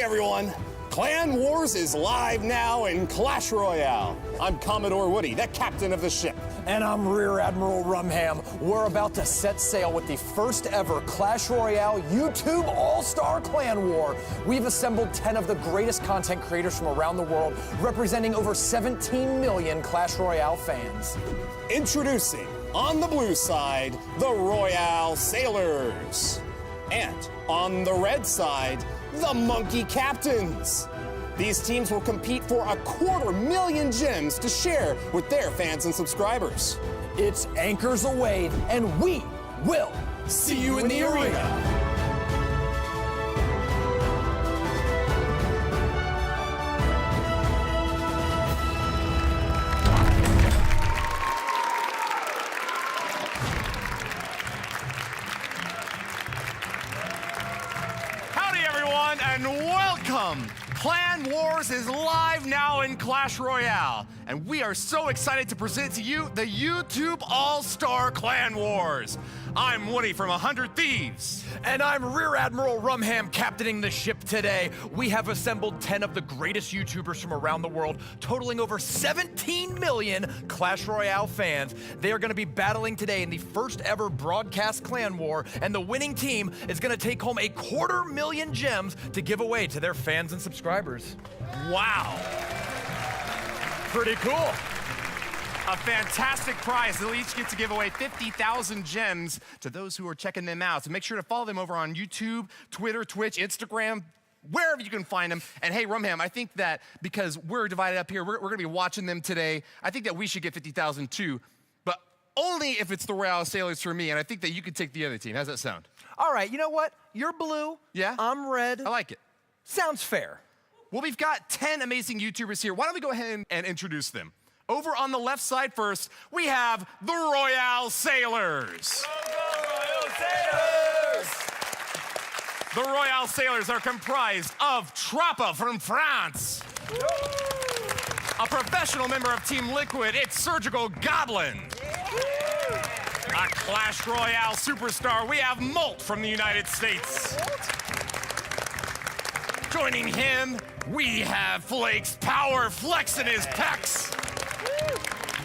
everyone! Clan Wars is live now in Clash Royale. I'm Commodore Woody, the captain of the ship. And I'm Rear Admiral Rumham. We're about to set sail with the first ever Clash Royale YouTube All-Star Clan War. We've assembled 10 of the greatest content creators from around the world, representing over 17 million Clash Royale fans. Introducing, on the blue side, the Royale Sailors. And on the red side, the Monkey Captains. These teams will compete for 250,000 gems to share with their fans and subscribers. It's anchors aweighed, and we will see you in the arena. And welcome! Clan Wars is live now in Clash Royale, and we are so excited to present to you the YouTube All-Star Clan Wars. I'm Woody from 100 Thieves. And I'm Rear Admiral Rumham, captaining the ship today. We have assembled 10 of the greatest YouTubers from around the world, totaling over 17 million Clash Royale fans. They are going to be battling today in the first ever broadcast clan war, and the winning team is going to take home 250,000 gems to give away to their fans and subscribers. Wow. Pretty cool. A fantastic prize. They'll each get to give away 50,000 gems to those who are checking them out. So make sure to follow them over on YouTube, Twitter, Twitch, Instagram, wherever you can find them. And hey, Rumham, I think that because we're divided up here, we're going to be watching them today. I think that we should get 50,000 too, but only if it's the Royale Sailors for me. And I think that you could take the other team. How's that sound? All right, you know what? You're blue. Yeah? I'm red. I like it. Sounds fair. Well, we've got 10 amazing YouTubers here. Why don't we go ahead and introduce them? Over on the left side first, we have the Royale Sailors. Go, Royale Sailors! The Royale Sailors are comprised of Trappa from France. A professional member of Team Liquid, it's Surgical Goblin. A Clash Royale superstar, we have Molt from the United States. Joining him, we have Flake's Power flexing his pecs.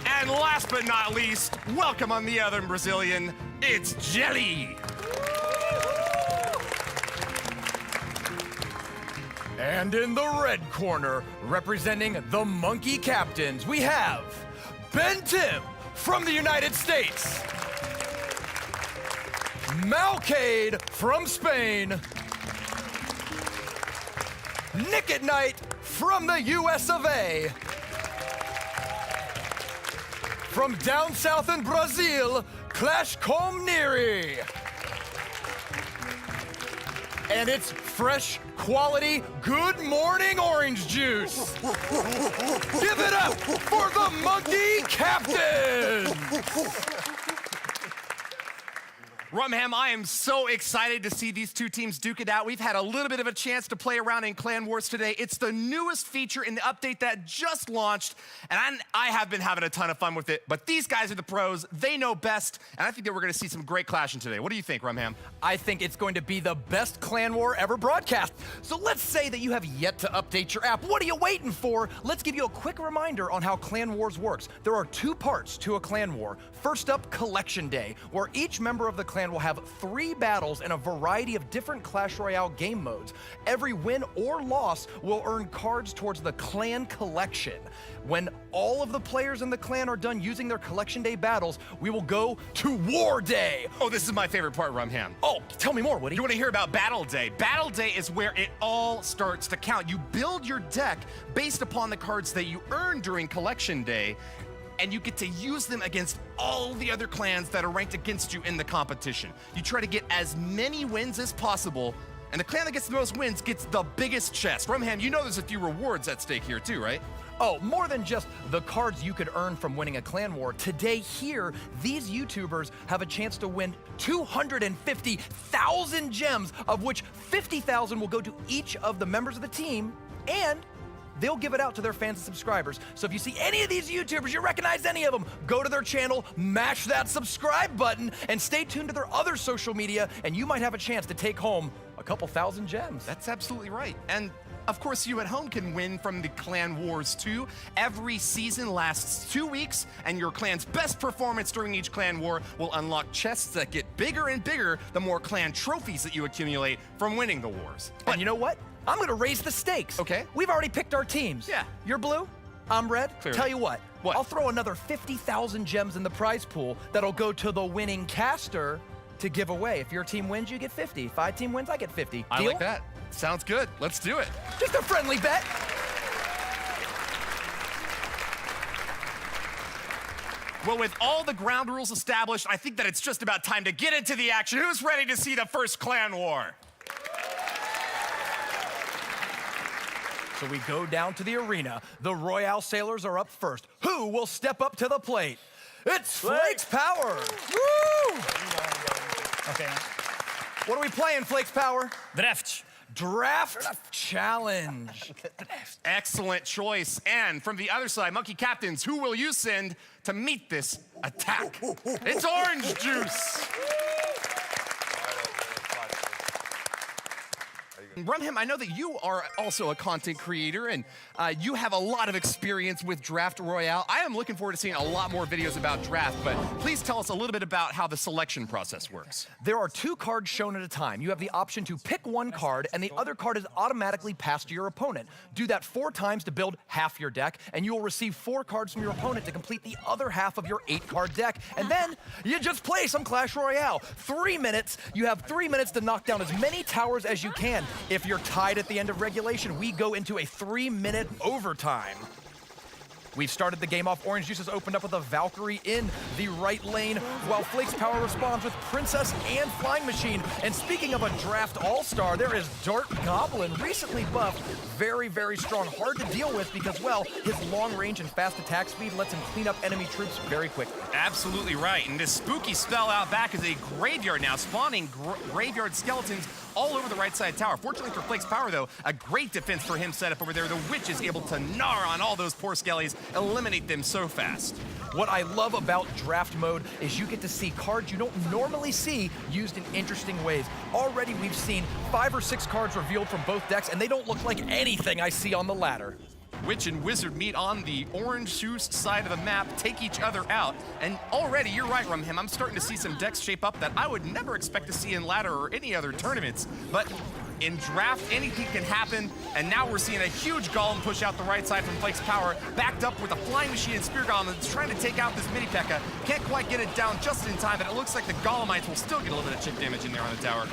And last but not least, welcome on the other Brazilian, it's Jelly. And in the red corner, representing the Monkey Captains, we have Ben Tim from the United States, Malcade from Spain, Nick at Night from the US of A, from down south in Brazil, Clash Comniri. And it's fresh, quality, good morning orange juice. Give it up for the Monkey Captain. Rumham, I am so excited to see these two teams duke it out. We've had a little bit of a chance to play around in Clan Wars today. It's the newest feature in the update that just launched, and I have been having a ton of fun with it, but these guys are the pros. They know best, and I think that we're going to see some great clashing today. What do you think, Rumham? I think it's going to be the best Clan War ever broadcast. So let's say that you have yet to update your app. What are you waiting for? Let's give you a quick reminder on how Clan Wars works. There are two parts to a Clan War. First up, Collection Day, where each member of the clan will have 3 battles in a variety of different Clash Royale game modes. Every win or loss will earn cards towards the clan collection. When all of the players in the clan are done using their Collection Day battles, we will go to War Day. Oh, this is my favorite part, Rumham. Oh, tell me more, Woody. You want to hear about Battle Day? Battle Day is where it all starts to count. You build your deck based upon the cards that you earn during Collection Day, and you get to use them against all the other clans that are ranked against you in the competition. You try to get as many wins as possible, and the clan that gets the most wins gets the biggest chest. Rumham, you know there's a few rewards at stake here too, right? Oh, more than just the cards you could earn from winning a clan war. Today here, these YouTubers have a chance to win 250,000 gems, of which 50,000 will go to each of the members of the team, and they'll give it out to their fans and subscribers. So if you see any of these YouTubers, you recognize any of them, go to their channel, mash that subscribe button, and stay tuned to their other social media, and you might have a chance to take home a couple thousand gems. That's absolutely right. And of course, you at home can win from the Clan Wars too. Every season lasts 2 weeks, and your clan's best performance during each Clan War will unlock chests that get bigger and bigger the more clan trophies that you accumulate from winning the wars. But you know what? I'm gonna raise the stakes. Okay. We've already picked our teams. Yeah. You're blue, I'm red. Clearly. Tell you what. What? I'll throw another 50,000 gems in the prize pool that'll go to the winning caster to give away. If your team wins, you get 50. If my team wins, I get 50. I Deal? like that. Sounds good. Let's do it. Just a friendly bet. Well, with all the ground rules established, I think that it's just about time to get into the action. Who's ready to see the first Clan War? So we go down to the arena. The Royale sailors are up first. Who will step up to the plate? It's Flakes Power. Woo! Okay. What are we playing, Flakes Power? Draft. Draft Challenge. Excellent choice. And from the other side, Monkey Captains, who will you send to meet this attack? It's Orange Juice. Rumham, I know that you are also a content creator, and you have a lot of experience with Draft Royale. I am looking forward to seeing a lot more videos about Draft, but please tell us a little bit about how the selection process works. There are 2 cards shown at a time. You have the option to pick 1 card, and the other card is automatically passed to your opponent. Do that 4 times to build half your deck, and you will receive 4 cards from your opponent to complete the other half of your 8-card deck. And then you just play some Clash Royale. 3 minutes. You have 3 minutes to knock down as many towers as you can. If you're tied at the end of regulation, we go into a 3-minute overtime. We've started the game off. Orange Juice has opened up with a Valkyrie in the right lane, while Flakes Power responds with Princess and Flying Machine. And speaking of a draft all-star, there is Dart Goblin, recently buffed. Very, very strong. Hard to deal with because, well, his long range and fast attack speed lets him clean up enemy troops very quickly. Absolutely right. And this spooky spell out back is a graveyard now, spawning graveyard skeletons all over the right side tower. Fortunately for Flakes Power, though, a great defense for him set up over there. The Witch is able to gnaw on all those poor skellies, eliminate them so fast. What I love about draft mode is you get to see cards you don't normally see used in interesting ways. Already we've seen 5 or 6 cards revealed from both decks, and they don't look like anything I see on the ladder. Witch and Wizard meet on the Orange Juice side of the map, take each other out, and already, you're right, Rumham, I'm starting to see some decks shape up that I would never expect to see in ladder or any other tournaments. But in draft, anything can happen, and now we're seeing a huge Golem push out the right side from Flakes Power, backed up with a Flying Machine and Spear Golem that's trying to take out this mini P.E.K.K.A. Can't quite get it down just in time, but it looks like the Golemites will still get a little bit of chip damage in there on the tower.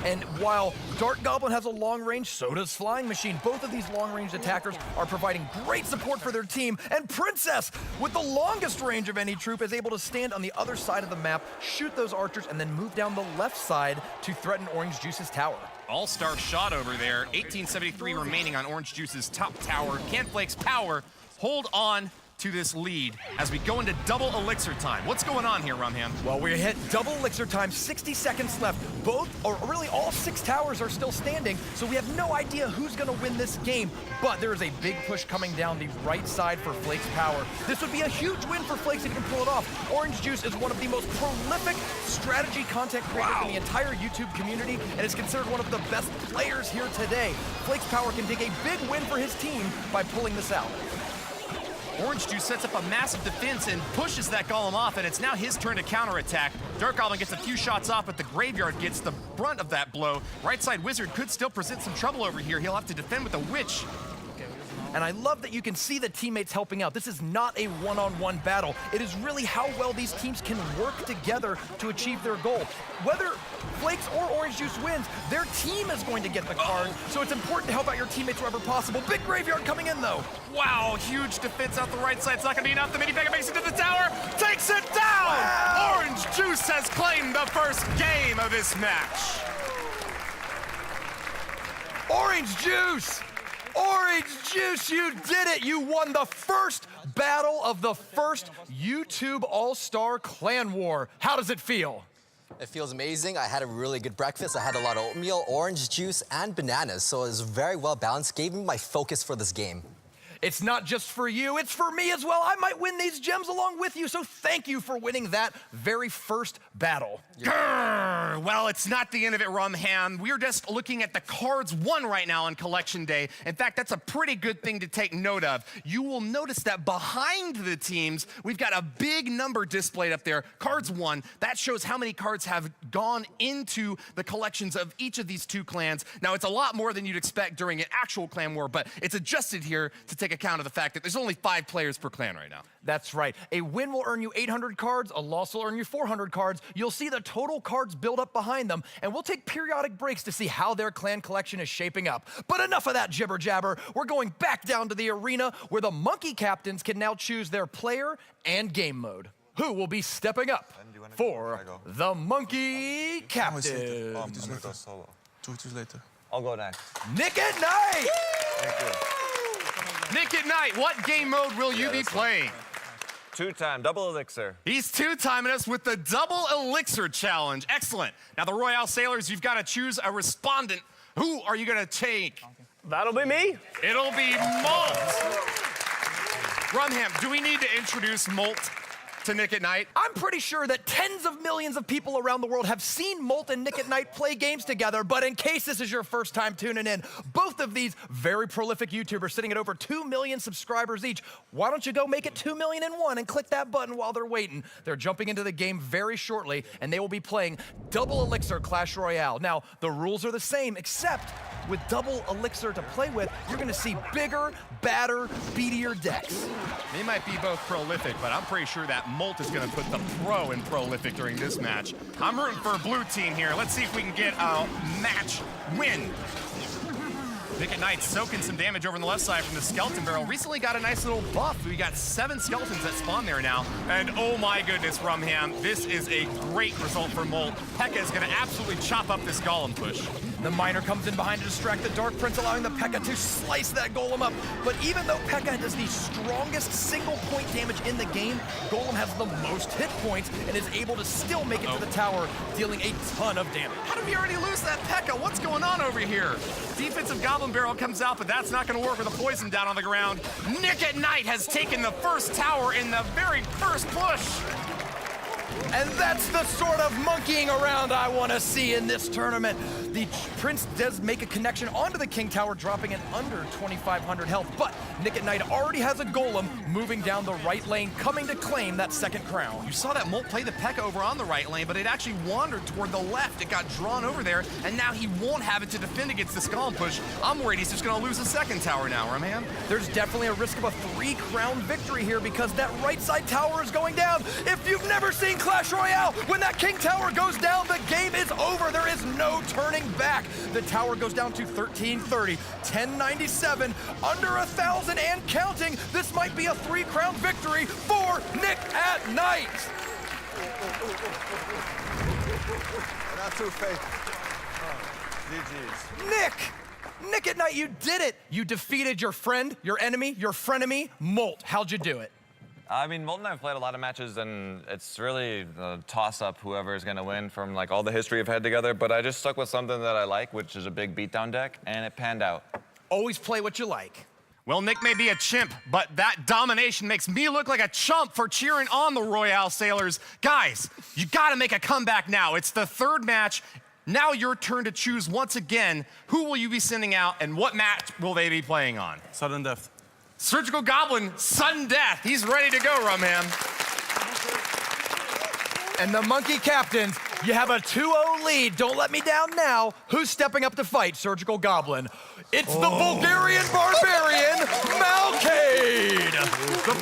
And while Dart Goblin has a long range, so does Flying Machine. Both of these long-range attackers are providing great support for their team. And Princess, with the longest range of any troop, is able to stand on the other side of the map, shoot those archers, and then move down the left side to threaten Orange Juice's tower. All-star shot over there. 1873 remaining on Orange Juice's top tower. Can Flakes Power hold on to this lead as we go into double elixir time? What's going on here, Rumham? Well, we hit double elixir time, 60 seconds left. Both, or really all 6 towers are still standing, so we have no idea who's gonna win this game. But there is a big push coming down the right side for Flakes Power. This would be a huge win for Flakes if he can pull it off. Orange Juice is one of the most prolific strategy content creators in the entire YouTube community and is considered one of the best players here today. Flakes Power can dig a big win for his team by pulling this out. Orange Juice sets up a massive defense and pushes that Golem off, and it's now his turn to counterattack. Dark Goblin gets a few shots off, but the Graveyard gets the brunt of that blow. Right side Wizard could still present some trouble over here. He'll have to defend with a Witch. And I love that you can see the teammates helping out. This is not a one-on-one battle. It is really how well these teams can work together to achieve their goal. Whether Flakes or Orange Juice wins, their team is going to get the card, so it's important to help out your teammates wherever possible. Big Graveyard coming in, though. Wow, huge defense out the right side. It's not going to be enough. The mini P.E.K.K.A. makes it to the tower, takes it down! Wow. Orange Juice has claimed the first game of this match. Orange Juice! Orange Juice, you did it! You won the first battle of the first YouTube All-Star Clan War. How does it feel? It feels amazing. I had a really good breakfast. I had a lot of oatmeal, orange juice, and bananas, so it was very well balanced. Gave me my focus for this game. It's not just for you, it's for me as well. I might win these gems along with you, so thank you for winning that very first battle. Grrr. Well, it's not the end of it, Rumham. We're just looking at the cards won right now on Collection Day. In fact, that's a pretty good thing to take note of. You will notice that behind the teams, we've got a big number displayed up there. Cards won. That shows how many cards have gone into the collections of each of these two clans. Now, it's a lot more than you'd expect during an actual clan war, but it's adjusted here to take account of the fact that there's only 5 players per clan right now. That's right. A win will earn you 800 cards, a loss will earn you 400 cards. You'll see the total cards build up behind them, and we'll take periodic breaks to see how their clan collection is shaping up. But enough of that jibber jabber. We're going back down to the arena where the monkey captains can now choose their player and game mode. Who will be stepping up for the monkey captain? I'm gonna go solo. 2 weeks later. I'll go next. Nick at Night! Thank you. Nick at Night, what game mode will you be playing? 2-time, double elixir. He's 2-timing us with the double elixir challenge. Excellent. Now, the Royale Sailors, you've got to choose a respondent. Who are you going to take? That'll be me. It'll be Molt. Rumham, do we need to introduce Molt to Nick at Night? I'm pretty sure that tens of millions of people around the world have seen Molt and Nick at Night play games together, but in case this is your first time tuning in, both of these very prolific YouTubers sitting at over 2 million subscribers each, why don't you go make it 2 million in one and click that button while they're waiting? They're jumping into the game very shortly, and they will be playing Double Elixir Clash Royale. Now, the rules are the same, except with Double Elixir to play with, you're gonna see bigger, badder, beatier decks. They might be both prolific, but I'm pretty sure that Molt is going to put the pro in prolific during this match. I'm rooting for a blue team here. Let's see if we can get a match win. Nick at Night soaking some damage over on the left side from the skeleton barrel. Recently got a nice little buff. We got 7 skeletons that spawn there now. And oh my goodness, Rumham, this is a great result for Molt. Pekka is going to absolutely chop up this golem push. The miner comes in behind to distract the Dark Prince, allowing the Pekka to slice that golem up. But even though Pekka does the strongest single point damage in the game, Golem has the most hit points and is able to still make it to the tower, dealing a ton of damage. How did we already lose that Pekka? What's going on over here? Defensive Goblin Barrel comes out, but that's not going to work with a poison down on the ground. Nick at Night has taken the first tower in the very first push. And that's the sort of monkeying around I want to see in this tournament. The Prince does make a connection onto the King Tower, dropping in under 2,500 health, but Nick at Night already has a golem moving down the right lane, coming to claim that second crown. You saw that Molt play the Pekka over on the right lane, but it actually wandered toward the left. It got drawn over there, and now he won't have it to defend against this golem push. I'm worried he's just going to lose the second tower now, Rumham. There's definitely a risk of a 3-crown victory here because that right side tower is going down. If you've never seen Clash Royale, when that King Tower goes down, the game is over. There is no turning back. The tower goes down to 1330, 1097, under 1,000 and counting. This might be a 3-crown victory for Nick at Night. Not too fake. GG's. Nick at Night, you did it. You defeated your friend, your enemy, your frenemy, Molt. How'd you do it? I mean, Molt and I have played a lot of matches, and it's really a toss-up whoever is going to win from like all the history we've had together. But I just stuck with something that I like, which is a big beatdown deck, and it panned out. Always play what you like. Well, Nick may be a chimp, but that domination makes me look like a chump for cheering on the Royale Sailors. Guys, you got to make a comeback now. It's the 3rd match. Now your turn to choose once again. Who will you be sending out, and what match will they be playing on? Sudden death. Surgical Goblin, sudden death. He's ready to go, Rumham. And the monkey captains, you have a 2-0 lead. Don't let me down now. Who's stepping up to fight Surgical Goblin? It's the Bulgarian Barbarian, Malcade! The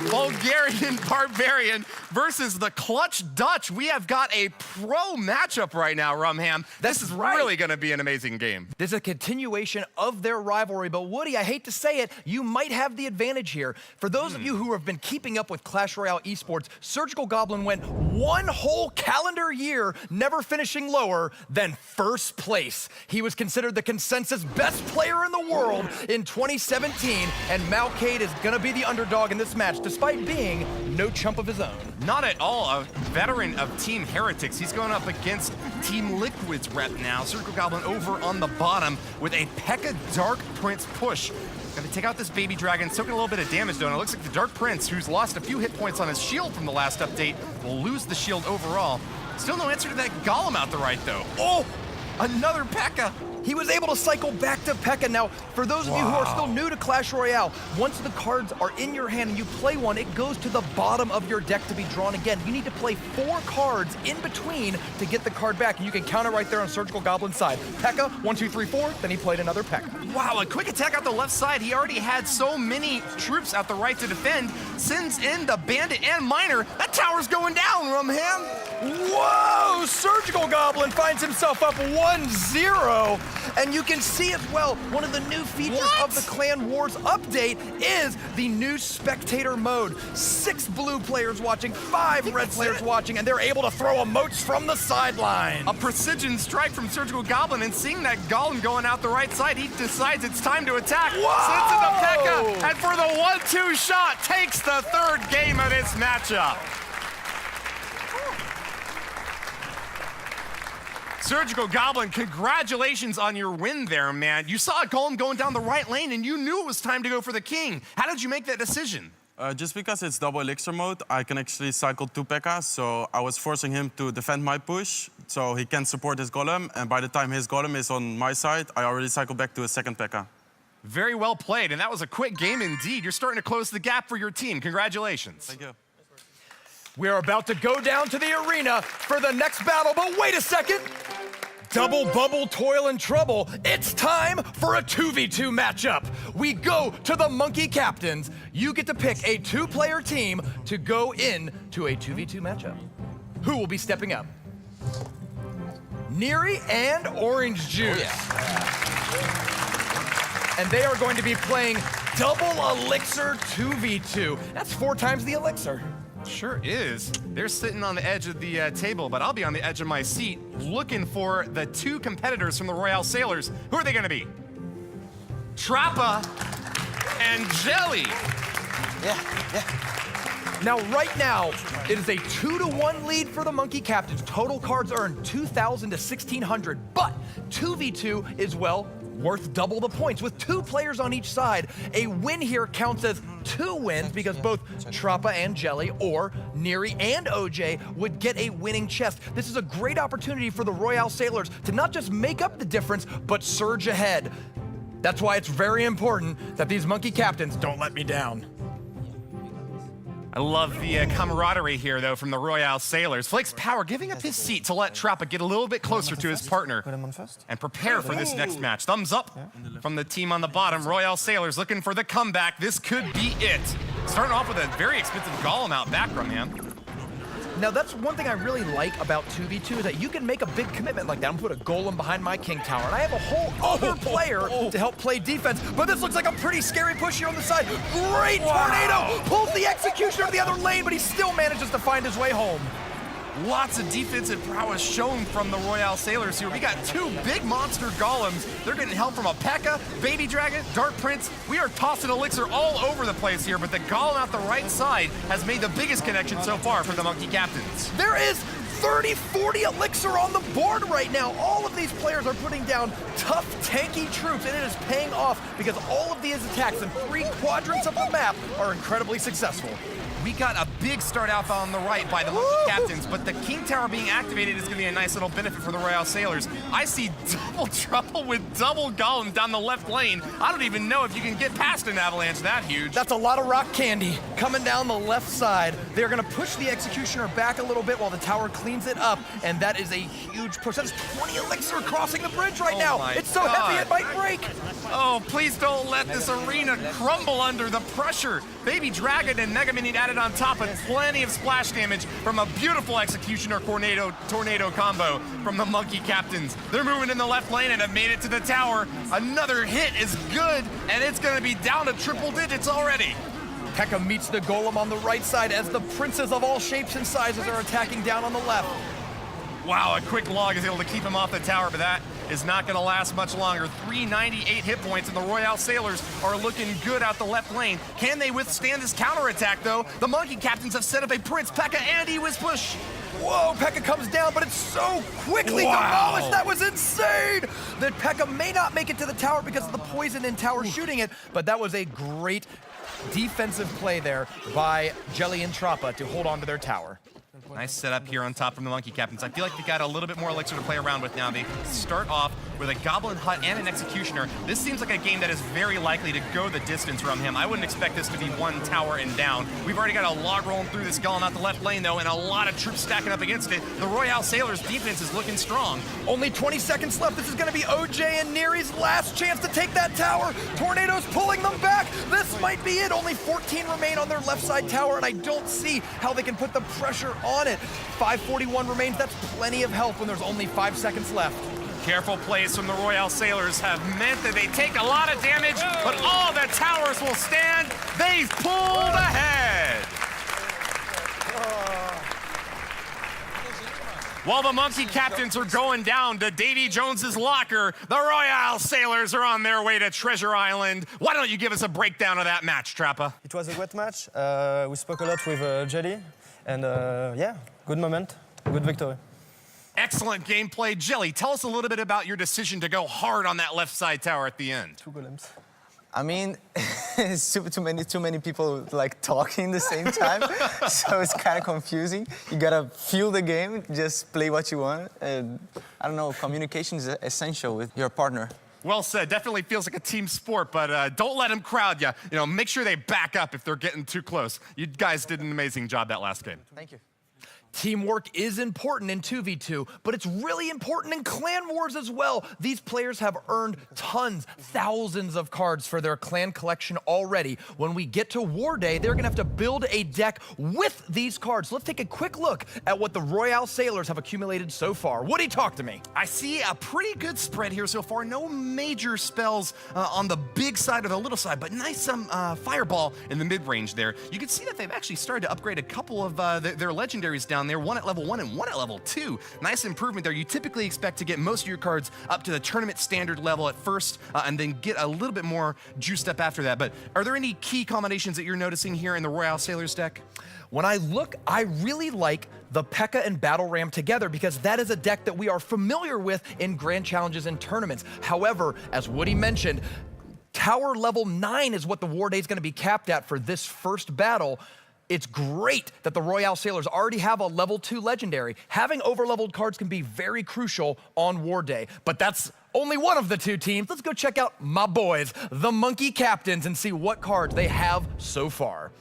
Bulgarian Barbarian versus the Clutch Dutch. We have got a pro matchup right now, Rumham. This is right. really gonna be an amazing game. This is a continuation of their rivalry, but Woody, I hate to say it, you might have the advantage here. For those of you who have been keeping up with Clash Royale esports, Surgical Goblin went 1 whole calendar year never finishing lower than 1st place. He was considered the consensus best player in the world in 2017, and Malcade is gonna be the underdog in this match, despite being no chump of his own. Not at all a veteran of Team Heretics. He's going up against Team Liquid's rep now. Surgical Goblin over on the bottom with a Pekka Dark Prince push. Gonna take out this baby dragon, soaking a little bit of damage though, and it looks like the Dark Prince, who's lost a few hit points on his shield from the last update, will lose the shield overall. Still no answer to that Golem out the right though. Oh, another P.E.K.K.A. He was able to cycle back to P.E.K.K.A. Now, for those of you who are still new to Clash Royale, once the cards are in your hand and you play one, it goes to the bottom of your deck to be drawn again. You need to play 4 cards in between to get the card back, and you can count it right there on Surgical Goblin's side. P.E.K.K.A, 1, 2, 3, 4, then he played another P.E.K.K.A. Wow, a quick attack out the left side. He already had so many troops out the right to defend. Sends in the Bandit and Miner. That tower's going down, Rumham. Whoa! Surgical Goblin finds himself up 1-0. And you can see as well, one of the new features of the Clan Wars update is the new spectator mode. 6 blue players watching, 5 red players watching, and they're able to throw emotes from the sideline. A precision strike from Surgical Goblin, and seeing that Golem going out the right side, he decides it's time to attack. Sends in the P.E.K.K.A, and for the 1-2 shot, takes the 3rd game of this matchup. Surgical Goblin, congratulations on your win there, man. You saw a Golem going down the right lane, and you knew it was time to go for the king. How did you make that decision? Just because it's double elixir mode, I can actually cycle 2 P.E.K.K.A, so I was forcing him to defend my push, so he can support his Golem, and by the time his Golem is on my side, I already cycled back to a 2nd P.E.K.K.A. Very well played, and that was a quick game indeed. You're starting to close the gap for your team. Congratulations. Thank you. We are about to go down to the arena for the next battle, but wait a second. Double bubble, toil, and trouble. It's time for a 2v2 matchup. We go to the Monkey Captains. You get to pick a 2-player team to go in to a 2v2 matchup. Who will be stepping up? Neri and Orange Juice. And they are going to be playing double elixir 2v2. That's 4 times the elixir. Sure is. They're sitting on the edge of the table, but I'll be on the edge of my seat looking for the 2 competitors from the Royale Sailors. Who are they going to be? Trappa and Jelly. Now, right now, it is a 2-1 lead for the Monkey Captains. Total cards earned 2,000 to 1,600, but 2v2 is, well, worth double the points. With 2 players on each side, a win here counts as 2 wins because both Trappa and Jelly or Neri and OJ would get a winning chest. This is a great opportunity for the Royale Sailors to not just make up the difference, but surge ahead. That's why it's very important that these Monkey Captains don't let me down. I love the camaraderie here, though, from the Royale Sailors. Flake's Power giving up his seat to let Trappa get a little bit closer to his partner and prepare for this next match. Thumbs up from the team on the bottom. Royale Sailors looking for the comeback. This could be it. Starting off with a very expensive Golem out back from him. Now, that's one thing I really like about 2v2 is that you can make a big commitment like that. I'm gonna put a Golem behind my King Tower, and I have a whole other player to help play defense, but this looks like a pretty scary push here on the side. Great tornado! Pulls the Executioner to the other lane, but he still manages to find his way home. Lots of defensive prowess shown from the Royale Sailors here. We got 2 big monster golems. They're getting help from a P.E.K.K.A, Baby Dragon, Dark Prince. We are tossing elixir all over the place here, but the golem out the right side has made the biggest connection so far for the Monkey Captains. There is 30, 40 elixir on the board right now. All of these players are putting down tough, tanky troops, and it is paying off because all of these attacks in 3 quadrants of the map are incredibly successful. We got a big start out on the right by the Monkey Captains, but the King Tower being activated is going to be a nice little benefit for the Royale Sailors. I see double trouble with double Golem down the left lane. I don't even know if you can get past an avalanche that huge. That's a lot of rock candy coming down the left side. They're going to push the Executioner back a little bit while the tower cleans it up, and that is a huge push. That's 20 elixir crossing the bridge right now. It's so heavy it might break. Oh, please don't let this arena crumble under the pressure. Baby Dragon and Mega Minion added on top, and plenty of splash damage from a beautiful Executioner tornado combo from the Monkey Captains. They're moving in the left lane and have made it to the tower. Another hit is good, and it's going to be down to triple digits already. P.E.K.K.A meets the Golem on the right side as the princes of all shapes and sizes are attacking down on the left. Wow, a quick log is able to keep him off the tower, but that is not going to last much longer. 398 hit points, and the Royale Sailors are looking good out the left lane. Can they withstand this counterattack, though? The Monkey Captains have set up a Prince, P.E.K.K.A, and E-Wiz push. Whoa, Pekka comes down, but it's so quickly demolished. That was insane. That Pekka may not make it to the tower because of the poison in tower shooting it, but that was a great defensive play there by Jelly and Trappa to hold on to their tower. Nice setup here on top from the Monkey Captains. I feel like they got a little bit more elixir to play around with now. They start off with a Goblin Hut and an Executioner. This seems like a game that is very likely to go the distance from him. I wouldn't expect this to be one tower and down. We've already got a log rolling through this Golem out the left lane, though, and a lot of troops stacking up against it. The Royale Sailors' defense is looking strong. Only 20 seconds left. This is going to be OJ and Neri's last chance to take that tower. Tornado's pulling them back. This might be it. Only 14 remain on their left side tower, and I don't see how they can put the pressure on it. 541 remains. That's plenty of help when there's only 5 seconds left. Careful plays from the Royale Sailors have meant that they take a lot of damage, but all the towers will stand. They've pulled ahead. While the Monkey Captains are going down to Davy Jones's locker, the Royale Sailors are on their way to Treasure Island. Why don't you give us a breakdown of that match, Trappa? It was a great match. We spoke a lot with Jelly, and yeah, good moment, good victory. Excellent gameplay. Jelly, tell us a little bit about your decision to go hard on that left side tower at the end. 2 golems. I mean, it's too many people like talking at the same time, so it's kind of confusing. You gotta feel the game, just play what you want. And I don't know, communication is essential with your partner. Well said. Definitely feels like a team sport, but don't let them crowd you. You know, make sure they back up if they're getting too close. You guys did an amazing job that last game. Thank you. Teamwork is important in 2v2, but it's really important in clan wars as well. These players have earned tons, thousands of cards for their clan collection already. When we get to War Day, they're gonna have to build a deck with these cards. So let's take a quick look at what the Royale Sailors have accumulated so far. Woody, talk to me. I see a pretty good spread here so far. No major spells on the big side or the little side, but nice fireball in the mid-range there. You can see that they've actually started to upgrade a couple of their legendaries down there, one at level 1 and one at level 2. Nice improvement there. You typically expect to get most of your cards up to the tournament standard level at first, and then get a little bit more juiced up after that. But are there any key combinations that you're noticing here in the Royale Sailors deck? When I look, I really like the Pekka and Battle Ram together because that is a deck that we are familiar with in grand challenges and tournaments. However, as Woody mentioned, tower level 9 is what the War Day is going to be capped at for this first battle. It's great that the Royale Sailors already have a level 2 legendary. Having overleveled cards can be very crucial on War Day, but that's only one of the 2 teams. Let's go check out my boys, the Monkey Captains, and see what cards they have so far.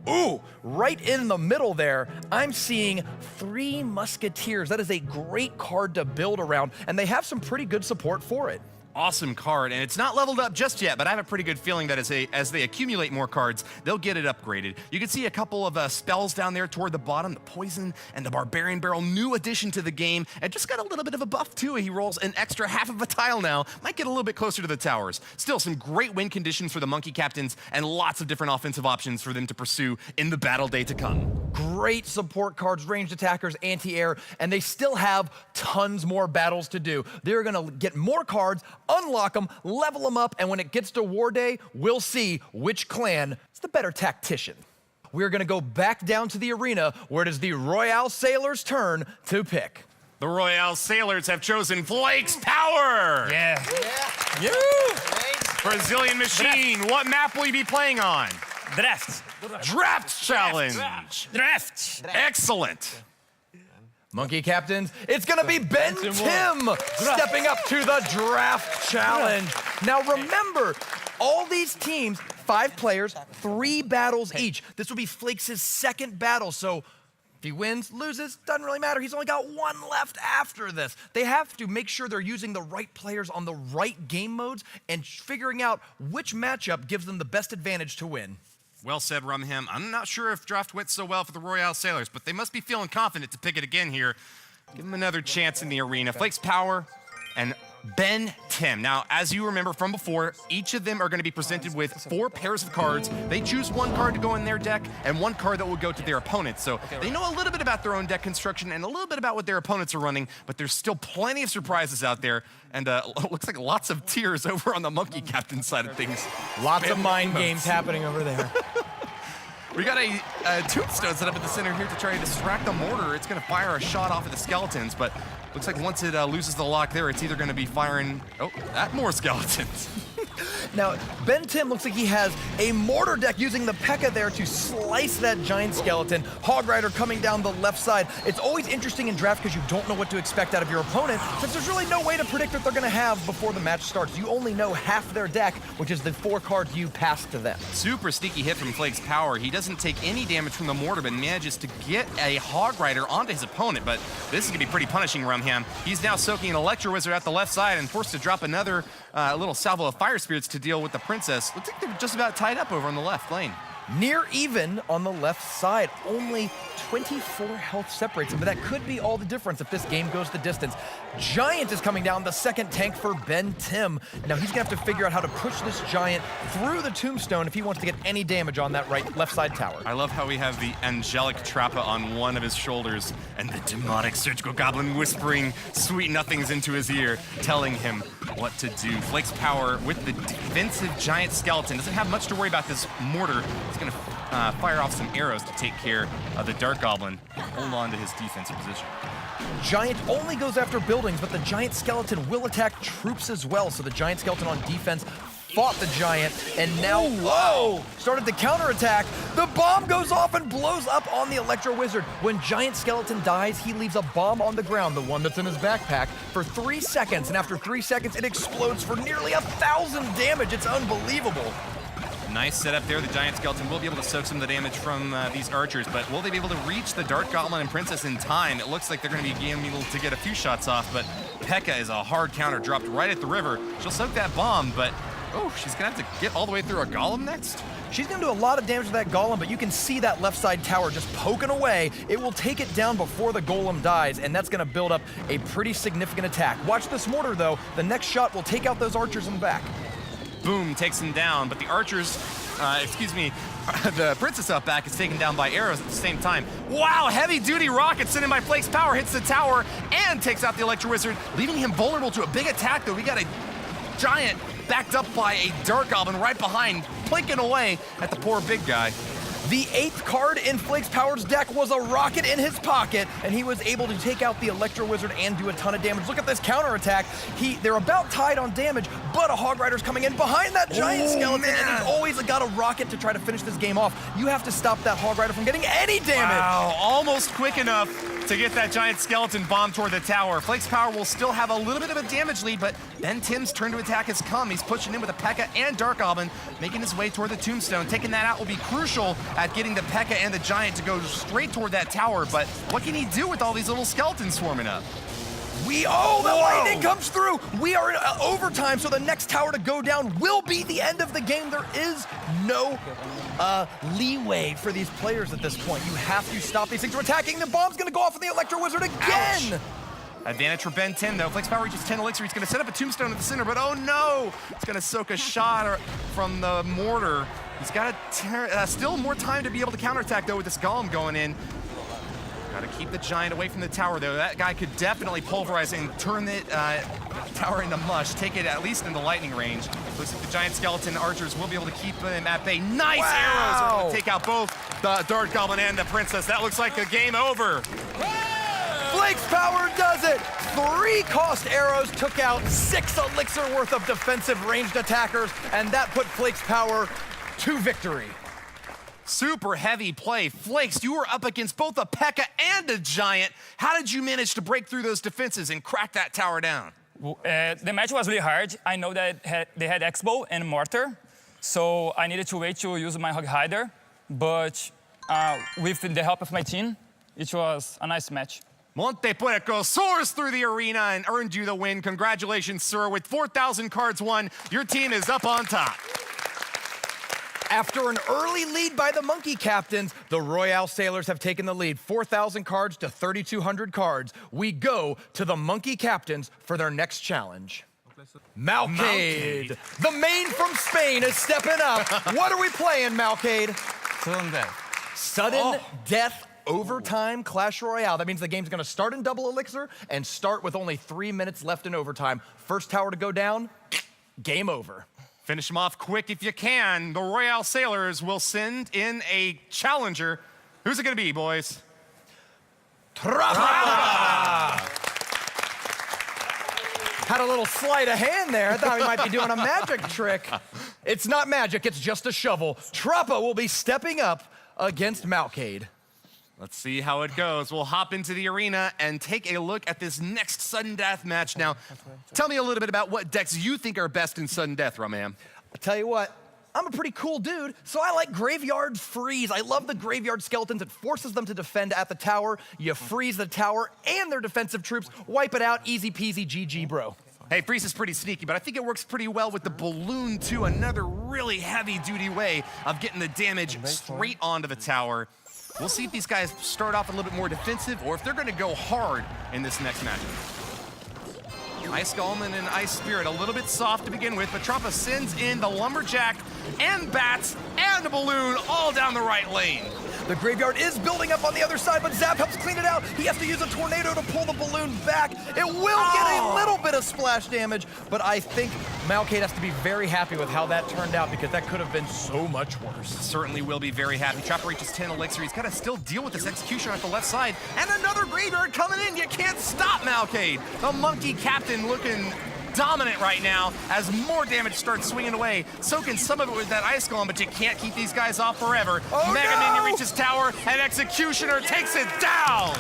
Ooh, right in the middle there, I'm seeing 3 Musketeers. That is a great card to build around, and they have some pretty good support for it. Awesome card, and it's not leveled up just yet, but I have a pretty good feeling that as they accumulate more cards, they'll get it upgraded. You can see a couple of spells down there toward the bottom, the Poison and the Barbarian Barrel, new addition to the game, and just got a little bit of a buff too. He rolls an extra half of a tile now, might get a little bit closer to the towers. Still, some great win conditions for the Monkey Captains, and lots of different offensive options for them to pursue in the battle day to come. Great support cards, ranged attackers, anti-air, and they still have tons more battles to do. They're gonna get more cards, unlock them, level them up, and when it gets to War Day, we'll see which clan is the better tactician. We're gonna go back down to the arena where it is the Royale Sailors' turn to pick. The Royale Sailors have chosen Flake's Power! Yeah. Brazilian Machine, what map will you be playing on? Draft. Draft Challenge! Draft. Excellent! Monkey Captains, it's gonna be Ben Tim stepping up to the Draft Challenge. Now remember, all these teams, 5 players, 3 battles each. This will be Flakes' second battle, so if he wins, loses, doesn't really matter. He's only got 1 left after this. They have to make sure they're using the right players on the right game modes and figuring out which matchup gives them the best advantage to win. Well said, Rumham. I'm not sure if draft went so well for the Royale Sailors, but they must be feeling confident to pick it again here. Give them another chance in the arena. Flake's Power and Ben Tim. Now, as you remember from before, each of them are going to be presented with 4 pairs of cards. They choose 1 card to go in their deck and 1 card that will go to their opponent. So they know a little bit about their own deck construction and a little bit about what their opponents are running, but there's still plenty of surprises out there. And looks like lots of tears over on the Monkey Captain side of things. Lots of mind games happening over there. We got a tombstone set up in the center here to try to distract the mortar. It's going to fire a shot off of the skeletons, but looks like once it loses the lock there, it's either going to be firing, at more skeletons. Now, Ben Tim looks like he has a mortar deck using the P.E.K.K.A there to slice that giant skeleton. Hog Rider coming down the left side. It's always interesting in draft because you don't know what to expect out of your opponent, since there's really no way to predict what they're going to have before the match starts. You only know half their deck, which is the 4 cards you pass to them. Super sneaky hit from Flake's power. He doesn't take any damage from the mortar, but manages to get a Hog Rider onto his opponent, but this is going to be pretty punishing from him. He's now soaking an Electro Wizard at the left side and forced to drop another little salvo of Fire Spirits to deal with the Princess. Looks like they're just about tied up over on the left lane. Near even on the left side. Only 24 health separates them, but that could be all the difference if this game goes the distance. Giant is coming down, the second tank for Ben Tim. Now he's gonna have to figure out how to push this Giant through the tombstone if he wants to get any damage on that left side tower. I love how we have the angelic Trappa on one of his shoulders and the demonic surgical goblin whispering sweet nothings into his ear, telling him what to do. Flake's power with the defensive Giant skeleton doesn't have much to worry about this mortar. He's gonna fire off some arrows to take care of the Dark Goblin. Hold on to his defensive position. Giant only goes after buildings, but the Giant skeleton will attack troops as well. So the Giant skeleton on defense fought the Giant, and now, whoa, started to counterattack. The bomb goes off and blows up on the Electro Wizard. When Giant Skeleton dies, he leaves a bomb on the ground, the one that's in his backpack, for 3 seconds, and after 3 seconds, it explodes for nearly 1,000 damage. It's unbelievable. Nice setup there. The Giant Skeleton will be able to soak some of the damage from these archers, but will they be able to reach the Dark Goblin and Princess in time? It looks like they're going to be able to get a few shots off, but P.E.K.K.A is a hard counter dropped right at the river. She'll soak that bomb, but she's going to have to get all the way through a Golem next? She's going to do a lot of damage to that Golem, but you can see that left side tower just poking away. It will take it down before the Golem dies, and that's going to build up a pretty significant attack. Watch this mortar, though. The next shot will take out those archers in the back. Boom, takes him down, but the archers, the Princess up back is taken down by arrows at the same time. Wow, heavy-duty rocket sent in by Flake's power hits the tower and takes out the Electro Wizard, leaving him vulnerable to a big attack, though. We got a Giant backed up by a Dark Goblin right behind, plinking away at the poor big guy. The 8th card in Flake's Power's deck was a rocket in his pocket, and he was able to take out the Electro Wizard and do a ton of damage. Look at this counterattack. They're about tied on damage, but a Hog Rider's coming in behind that Giant skeleton, and he's always got a rocket to try to finish this game off. You have to stop that Hog Rider from getting any damage. Wow, almost quick enough to get that Giant skeleton bomb toward the tower. Flake's Power will still have a little bit of a damage lead, but Ben Tim's turn to attack has come. He's pushing in with a P.E.K.K.A and Dark Goblin, making his way toward the tombstone. Taking that out will be crucial at getting the P.E.K.K.A and the Giant to go straight toward that tower, but what can he do with all these little skeletons swarming up? The lightning comes through. We are in overtime, so the next tower to go down will be the end of the game. There is no leeway for these players at this point. You have to stop these things from attacking. The bomb's gonna go off on the Electro Wizard again. Ouch. Advantage for Ben 10 though. Flake's Power reaches 10 elixir. He's gonna set up a tombstone at the center, but oh no! It's gonna soak a shot from the mortar. He's got still more time to be able to counterattack though with this Golem going in. Gotta keep the Giant away from the tower though. That guy could definitely pulverize and turn the tower into mush, take it at least into lightning range. Looks like the Giant Skeleton archers will be able to keep him at bay. Nice arrows! We're gonna take out both the Dark Goblin and the Princess. That looks like a game over. Flake's Power does it! 3 cost arrows took out 6 elixir worth of defensive ranged attackers, and that put Flake's Power to victory. Super heavy play. Flakes, you were up against both a P.E.K.K.A and a Giant. How did you manage to break through those defenses and crack that tower down? The match was really hard. I know that they had X-Bow and Mortar, so I needed to wait to use my Hog Rider, but with the help of my team, it was a nice match. Monte Puerco soars through the arena and earned you the win. Congratulations, sir. With 4,000 cards won, your team is up on top. After an early lead by the Monkey Captains, the Royale Sailors have taken the lead, 4,000 cards to 3,200 cards. We go to the Monkey Captains for their next challenge. Malcade, the main from Spain, is stepping up. What are we playing, Malcade? Sudden death. Sudden death overtime Clash Royale. That means the game's gonna start in double elixir and start with only 3 minutes left in overtime. First tower to go down, game over. Finish them off quick if you can. The Royale Sailors will send in a challenger. Who's it gonna be, boys? Trappa! Had a little sleight of hand there. I thought he might be doing a magic trick. It's not magic, it's just a shovel. Trappa will be stepping up against Malcade. Let's see how it goes. We'll hop into the arena and take a look at this next sudden death match. Now, tell me a little bit about what decks you think are best in sudden death, Romam. I'll tell you what, I'm a pretty cool dude, so I like Graveyard Freeze. I love the Graveyard Skeletons. It forces them to defend at the tower. You freeze the tower and their defensive troops, wipe it out, easy peasy, GG, bro. Hey, Freeze is pretty sneaky, but I think it works pretty well with the Balloon, too. Another really heavy-duty way of getting the damage straight onto the tower. We'll see if these guys start off a little bit more defensive or if they're going to go hard in this next matchup. Ice Golem and Ice Spirit, a little bit soft to begin with, but Trappa sends in the Lumberjack and Bats and the Balloon all down the right lane. The Graveyard is building up on the other side, but Zap helps clean it out. He has to use a Tornado to pull the Balloon back. It will get a little bit of splash damage, but I think Malcade has to be very happy with how that turned out because that could have been so much worse. Certainly will be very happy. Trappa reaches 10 elixir. He's got to still deal with this execution at the left side. And another Graveyard coming in. You can't stop Malcade. The Monkey Captain looking dominant right now as more damage starts swinging away. Soaking some of it with that Ice Golem, but you can't keep these guys off forever. Mega Minion reaches tower, and Executioner takes it down.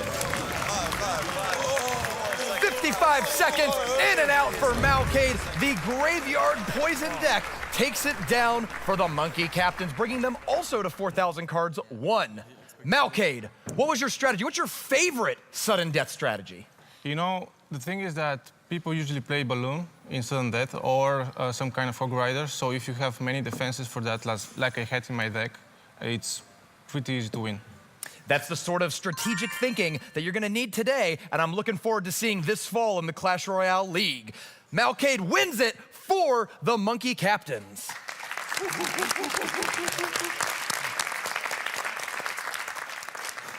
55 seconds, in and out for Malcade. The Graveyard Poison deck takes it down for the Monkey Captains, bringing them also to 4,000 cards, 1. Malcade, what was your strategy? What's your favorite sudden death strategy? You know, the thing is that people usually play Balloon in sudden death or some kind of Fog Rider. So if you have many defenses for that, like I had in my deck, it's pretty easy to win. That's the sort of strategic thinking that you're gonna need today, and I'm looking forward to seeing this fall in the Clash Royale League. Malcade wins it for the Monkey Captains.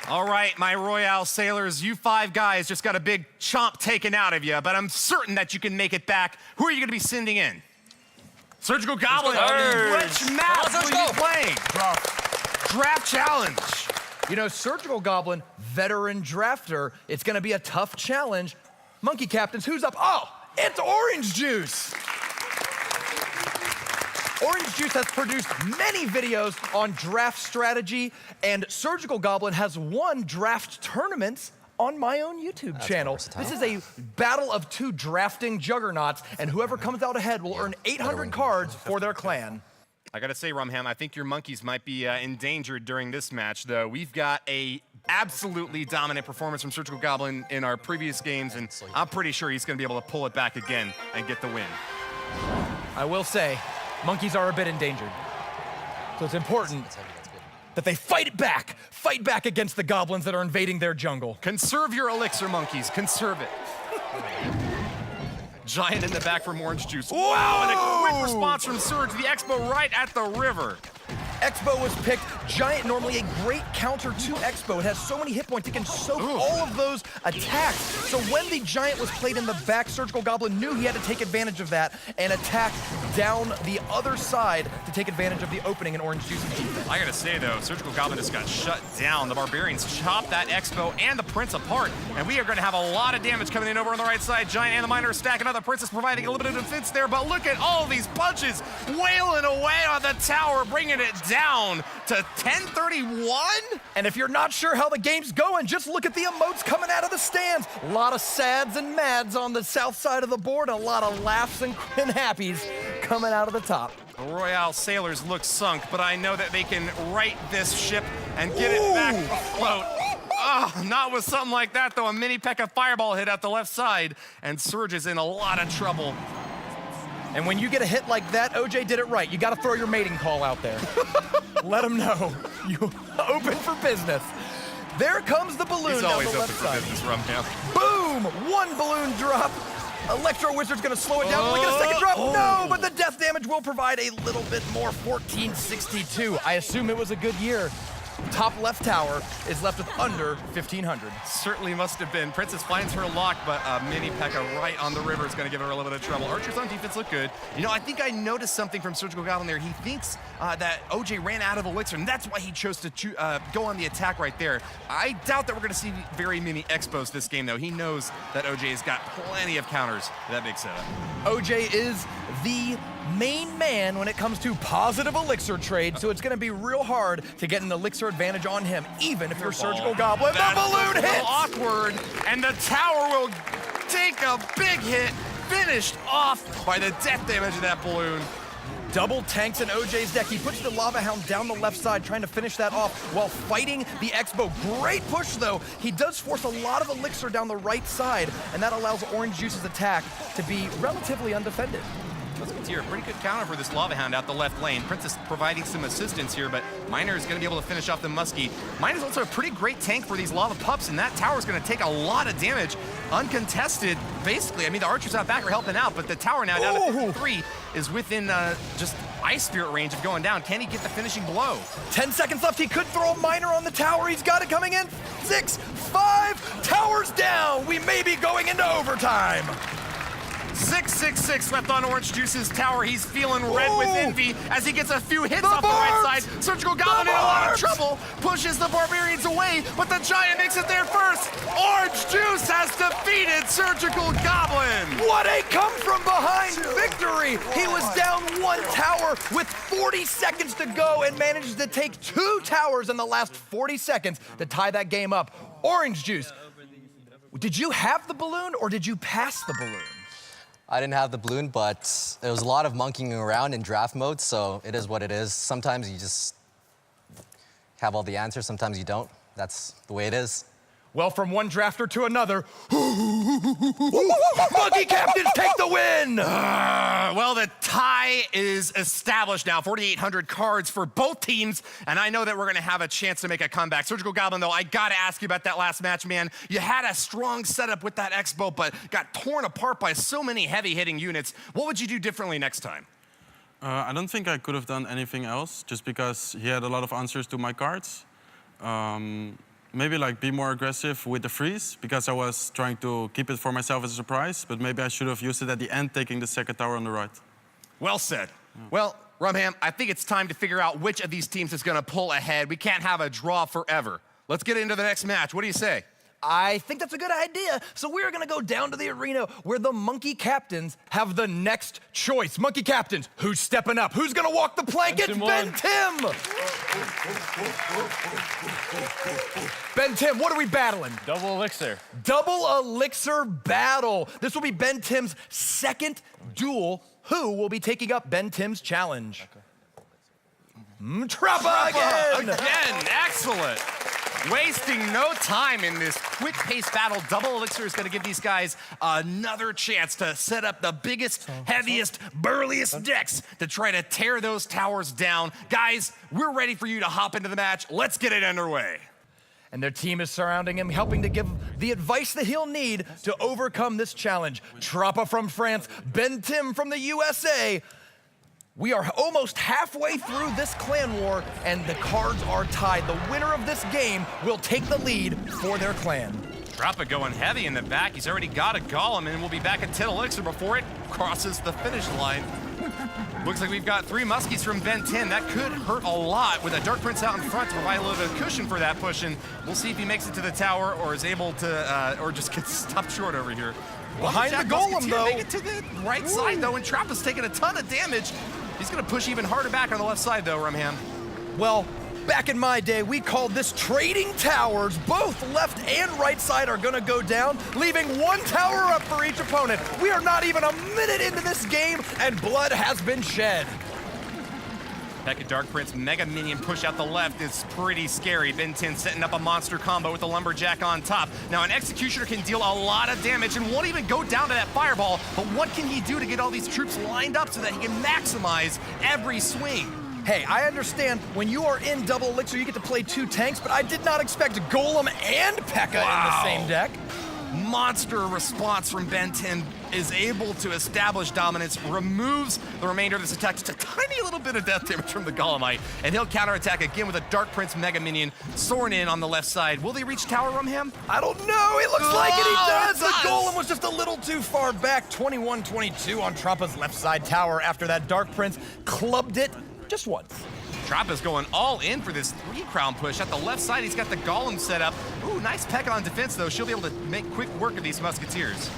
All right, my Royale Sailors, you 5 guys just got a big chomp taken out of you, but I'm certain that you can make it back. Who are you gonna be sending in? Surgical Goblin. Which map will you be playing? Draft Challenge. You know, Surgical Goblin, veteran drafter, it's gonna be a tough challenge. Monkey Captains, who's up? Oh, it's Orange Juice. Orange Juice has produced many videos on draft strategy, and Surgical Goblin has won draft tournaments on my own YouTube channel. This is a battle of 2 drafting juggernauts, and whoever comes out ahead will earn 800 cards for their clan. I gotta say, Rumham, I think your monkeys might be endangered during this match, though. We've got a absolutely dominant performance from Surgical Goblin in our previous games, and I'm pretty sure he's gonna be able to pull it back again and get the win. I will say, monkeys are a bit endangered. So it's important that they fight back against the goblins that are invading their jungle. Conserve your elixir, monkeys, conserve it. Giant in the back from Orange Juice. Wow, and a quick response from Surge, the Expo right at the river. Expo was picked. Giant, normally a great counter to Expo. It has so many hit points, it can soak all of those attacks. So when the Giant was played in the back, Surgical Goblin knew he had to take advantage of that and attack down the other side to take advantage of the opening in Orange Juice's defense. I gotta say though, Surgical Goblin just got shut down. The Barbarians chopped that Expo and the Prince apart, and we are gonna have a lot of damage coming in over on the right side. Giant and the Miner are stacking up. The Princess providing a little bit of defense there, but look at all these punches wailing away on the tower, bringing it down to 1031. And if you're not sure how the game's going, just look at the emotes coming out of the stands. A lot of sads and mads on the south side of the board, a lot of laughs and happies coming out of the top. The Royale Sailors look sunk, but I know that they can right this ship and get it back afloat. Oh, not with something like that, though. A mini P.E.K.K.A. fireball hit out the left side, and Surge is in a lot of trouble. And when you get a hit like that, OJ did it right. You gotta throw your mating call out there. Let them know you open for business. There comes the balloon He's down always the open left for side. business, Rumham. Boom! 1 balloon drop. Electro Wizard's gonna slow it down. Will we get a second drop? No, but the death damage will provide a little bit more. 1462. I assume it was a good year top left tower is left with under 1,500. Certainly must have been. Princess finds her lock, but mini P.E.K.K.A. right on the river is going to give her a little bit of trouble. Archers on defense look good. You know, I think I noticed something from Surgical Goblin there. He thinks that OJ ran out of elixir, and that's why he chose to go on the attack right there. I doubt that we're going to see very many expos this game, though. He knows that OJ has got plenty of counters to that big setup. OJ is the main man when it comes to positive elixir trade, so it's going to be real hard to get an elixir advantage on him, even if you're Surgical Goblin. The balloon hits! Awkward, and the tower will take a big hit, finished off by the death damage of that balloon. Double tanks in OJ's deck. He puts the Lava Hound down the left side, trying to finish that off while fighting the Expo. Great push, though. He does force a lot of elixir down the right side, and that allows Orange Juice's attack to be relatively undefended. Let's get here. Pretty good counter for this Lava Hound out the left lane. Princess providing some assistance here, but Miner is going to be able to finish off the Muskie. Miner's also a pretty great tank for these Lava Pups, and that tower is going to take a lot of damage. Uncontested, basically. I mean, the archers out back are helping out, but the tower now down to 53 is within just Ice Spirit range of going down. Can he get the finishing blow? 10 seconds left. He could throw a Miner on the tower. He's got it coming in. 6, 5, towers down. We may be going into overtime. 666 left on Orange Juice's tower. He's feeling red with envy as he gets a few hits off the right side. Surgical Goblin in a lot of trouble. Pushes the Barbarians away, but the Giant makes it there first. Orange Juice has defeated Surgical Goblin. What a come-from-behind victory. He was down 1 tower with 40 seconds to go and manages to take 2 towers in the last 40 seconds to tie that game up. Orange Juice, did you have the balloon or did you pass the balloon? I didn't have the balloon, but there was a lot of monkeying around in draft mode, so it is what it is. Sometimes you just have all the answers, sometimes you don't. That's the way it is. Well, from one drafter to another, Monkey Captains take the win! Well, the tie is established now. 4,800 cards for both teams, and I know that we're going to have a chance to make a comeback. Surgical Goblin, though, I got to ask you about that last match, man. You had a strong setup with that Expo, but got torn apart by so many heavy-hitting units. What would you do differently next time? I don't think I could have done anything else, just because he had a lot of answers to my cards. Maybe like be more aggressive with the freeze, because I was trying to keep it for myself as a surprise, but maybe I should have used it at the end, taking the second tower on the right. Well said. Yeah. Well, Rumham, I think it's time to figure out which of these teams is going to pull ahead. We can't have a draw forever. Let's get into the next match. What do you say? I think that's a good idea. So we're gonna go down to the arena where the Monkey Captains have the next choice. Monkey Captains, who's stepping up? Who's gonna walk the plank? It's Ben Tim! Ben Tim, what are we battling? Double elixir. Double elixir battle. This will be Ben Tim's second duel. Who will be taking up Ben Tim's challenge? Trappa again! Again, excellent. Wasting no time in this quick-paced battle. Double elixir is going to give these guys another chance to set up the biggest, heaviest, burliest decks to try to tear those towers down. Guys, we're ready for you to hop into the match. Let's get it underway. And their team is surrounding him, helping to give the advice that he'll need to overcome this challenge. Trappa from France, Ben Tim from the USA. We are almost halfway through this clan war, and the cards are tied. The winner of this game will take the lead for their clan. Trappa going heavy in the back. He's already got a Golem, and we'll be back at 10 elixir before it crosses the finish line. Looks like we've got 3 muskies from Ben 10. That could hurt a lot with a Dark Prince out in front to provide a little bit of cushion for that push, and we'll see if he makes it to the tower or is able to, or just gets stopped short over here. Behind the Golem, though. Make it to the right side, though, and Trappa's taking a ton of damage. He's going to push even harder back on the left side, though, Rumham. Well, back in my day, we called this trading towers. Both left and right side are going to go down, leaving 1 tower up for each opponent. We are not even a minute into this game, and blood has been shed. P.E.K.K.A. Dark Prince Mega Minion push out the left is pretty scary. Ben 10 setting up a monster combo with the Lumberjack on top. Now, an Executioner can deal a lot of damage and won't even go down to that Fireball, but what can he do to get all these troops lined up so that he can maximize every swing? Hey, I understand when you are in double elixir, you get to play 2 tanks, but I did not expect Golem and P.E.K.K.A. in the same deck. Monster response from Ben 10. is able to establish dominance, removes the remainder of this attack, just a tiny little bit of death damage from the Golemite, and he'll counterattack again with a Dark Prince Mega Minion soaring in on the left side. Will they reach tower, Rumham? I don't know. It looks like it. He does. The it does. Golem was just a little too far back. 21-22 on Trappa's left side tower after that Dark Prince clubbed it just once. Trappa's going all in for this 3-crown push. At the left side, he's got the Golem set up. Ooh, nice Pekka on defense, though. She'll be able to make quick work of these Musketeers.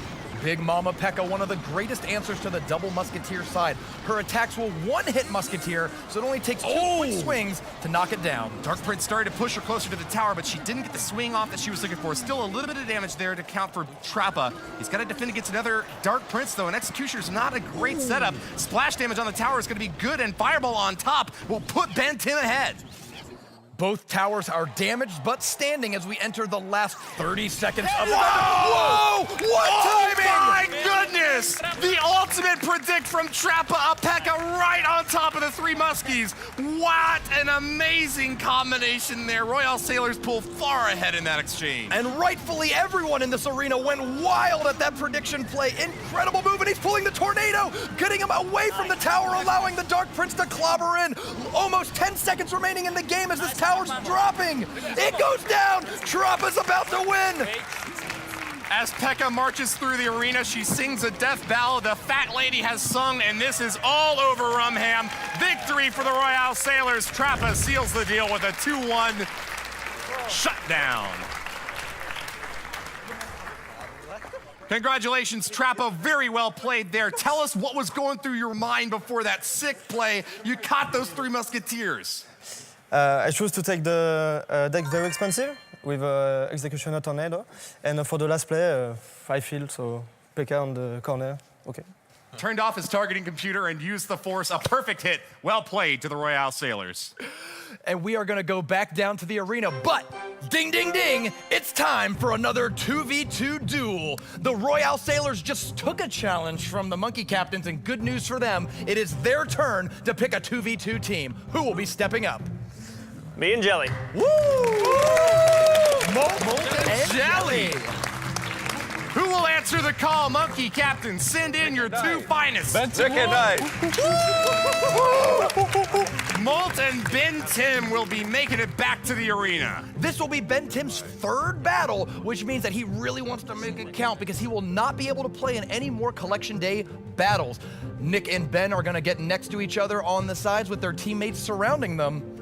Big Mama Pekka, one of the greatest answers to the double Musketeer side. Her attacks will one-hit Musketeer, so it only takes 2 quick swings to knock it down. Dark Prince started to push her closer to the tower, but she didn't get the swing off that she was looking for. Still a little bit of damage there to count for Trappa. He's got to defend against another Dark Prince, though. An Executioner's not a great setup. Splash damage on the tower is going to be good, and Fireball on top will put Ben Tim ahead. Both towers are damaged, but standing as we enter the last 30 seconds of the Whoa! What timing! My goodness! The ultimate predict from Trappa, a Pekka right on top of the 3 Muskies. What an amazing combination there. Royale Sailors pull far ahead in that exchange. And rightfully, everyone in this arena went wild at that prediction play. Incredible move, and he's pulling the tornado, getting him away from the tower, allowing the Dark Prince to clobber in. Almost 10 seconds remaining in the game as this tower's dropping. It goes down. Trappa's about to win. As Pekka marches through the arena, she sings a death ballad. The fat lady has sung, and this is all over, Rumham. Victory for the Royale Sailors. Trappa seals the deal with a 2-1 shutdown. Congratulations, Trappa. Very well played there. Tell us what was going through your mind before that sick play. You caught those 3 Musketeers. I chose to take the deck very expensive with Executioner Tornado. And for the last play, I feel so Pekka on the corner. Okay. Turned off his targeting computer and used the force. A perfect hit. Well played to the Royale Sailors. And we are going to go back down to the arena, but ding, ding, ding, it's time for another 2v2 duel. The Royale Sailors just took a challenge from the Monkey Captains, and good news for them, it is their turn to pick a 2v2 team. Who will be stepping up? Me and Jelly. Woo! Molt and Jelly. Who will answer the call? Monkey Captain, send in your 2 finest. Rick and I. Molt and Ben Tim will be making it back to the arena. This will be Ben Tim's 3rd battle, which means that he really wants to make it count because he will not be able to play in any more Collection Day battles. Nick and Ben are gonna get next to each other on the sides with their teammates surrounding them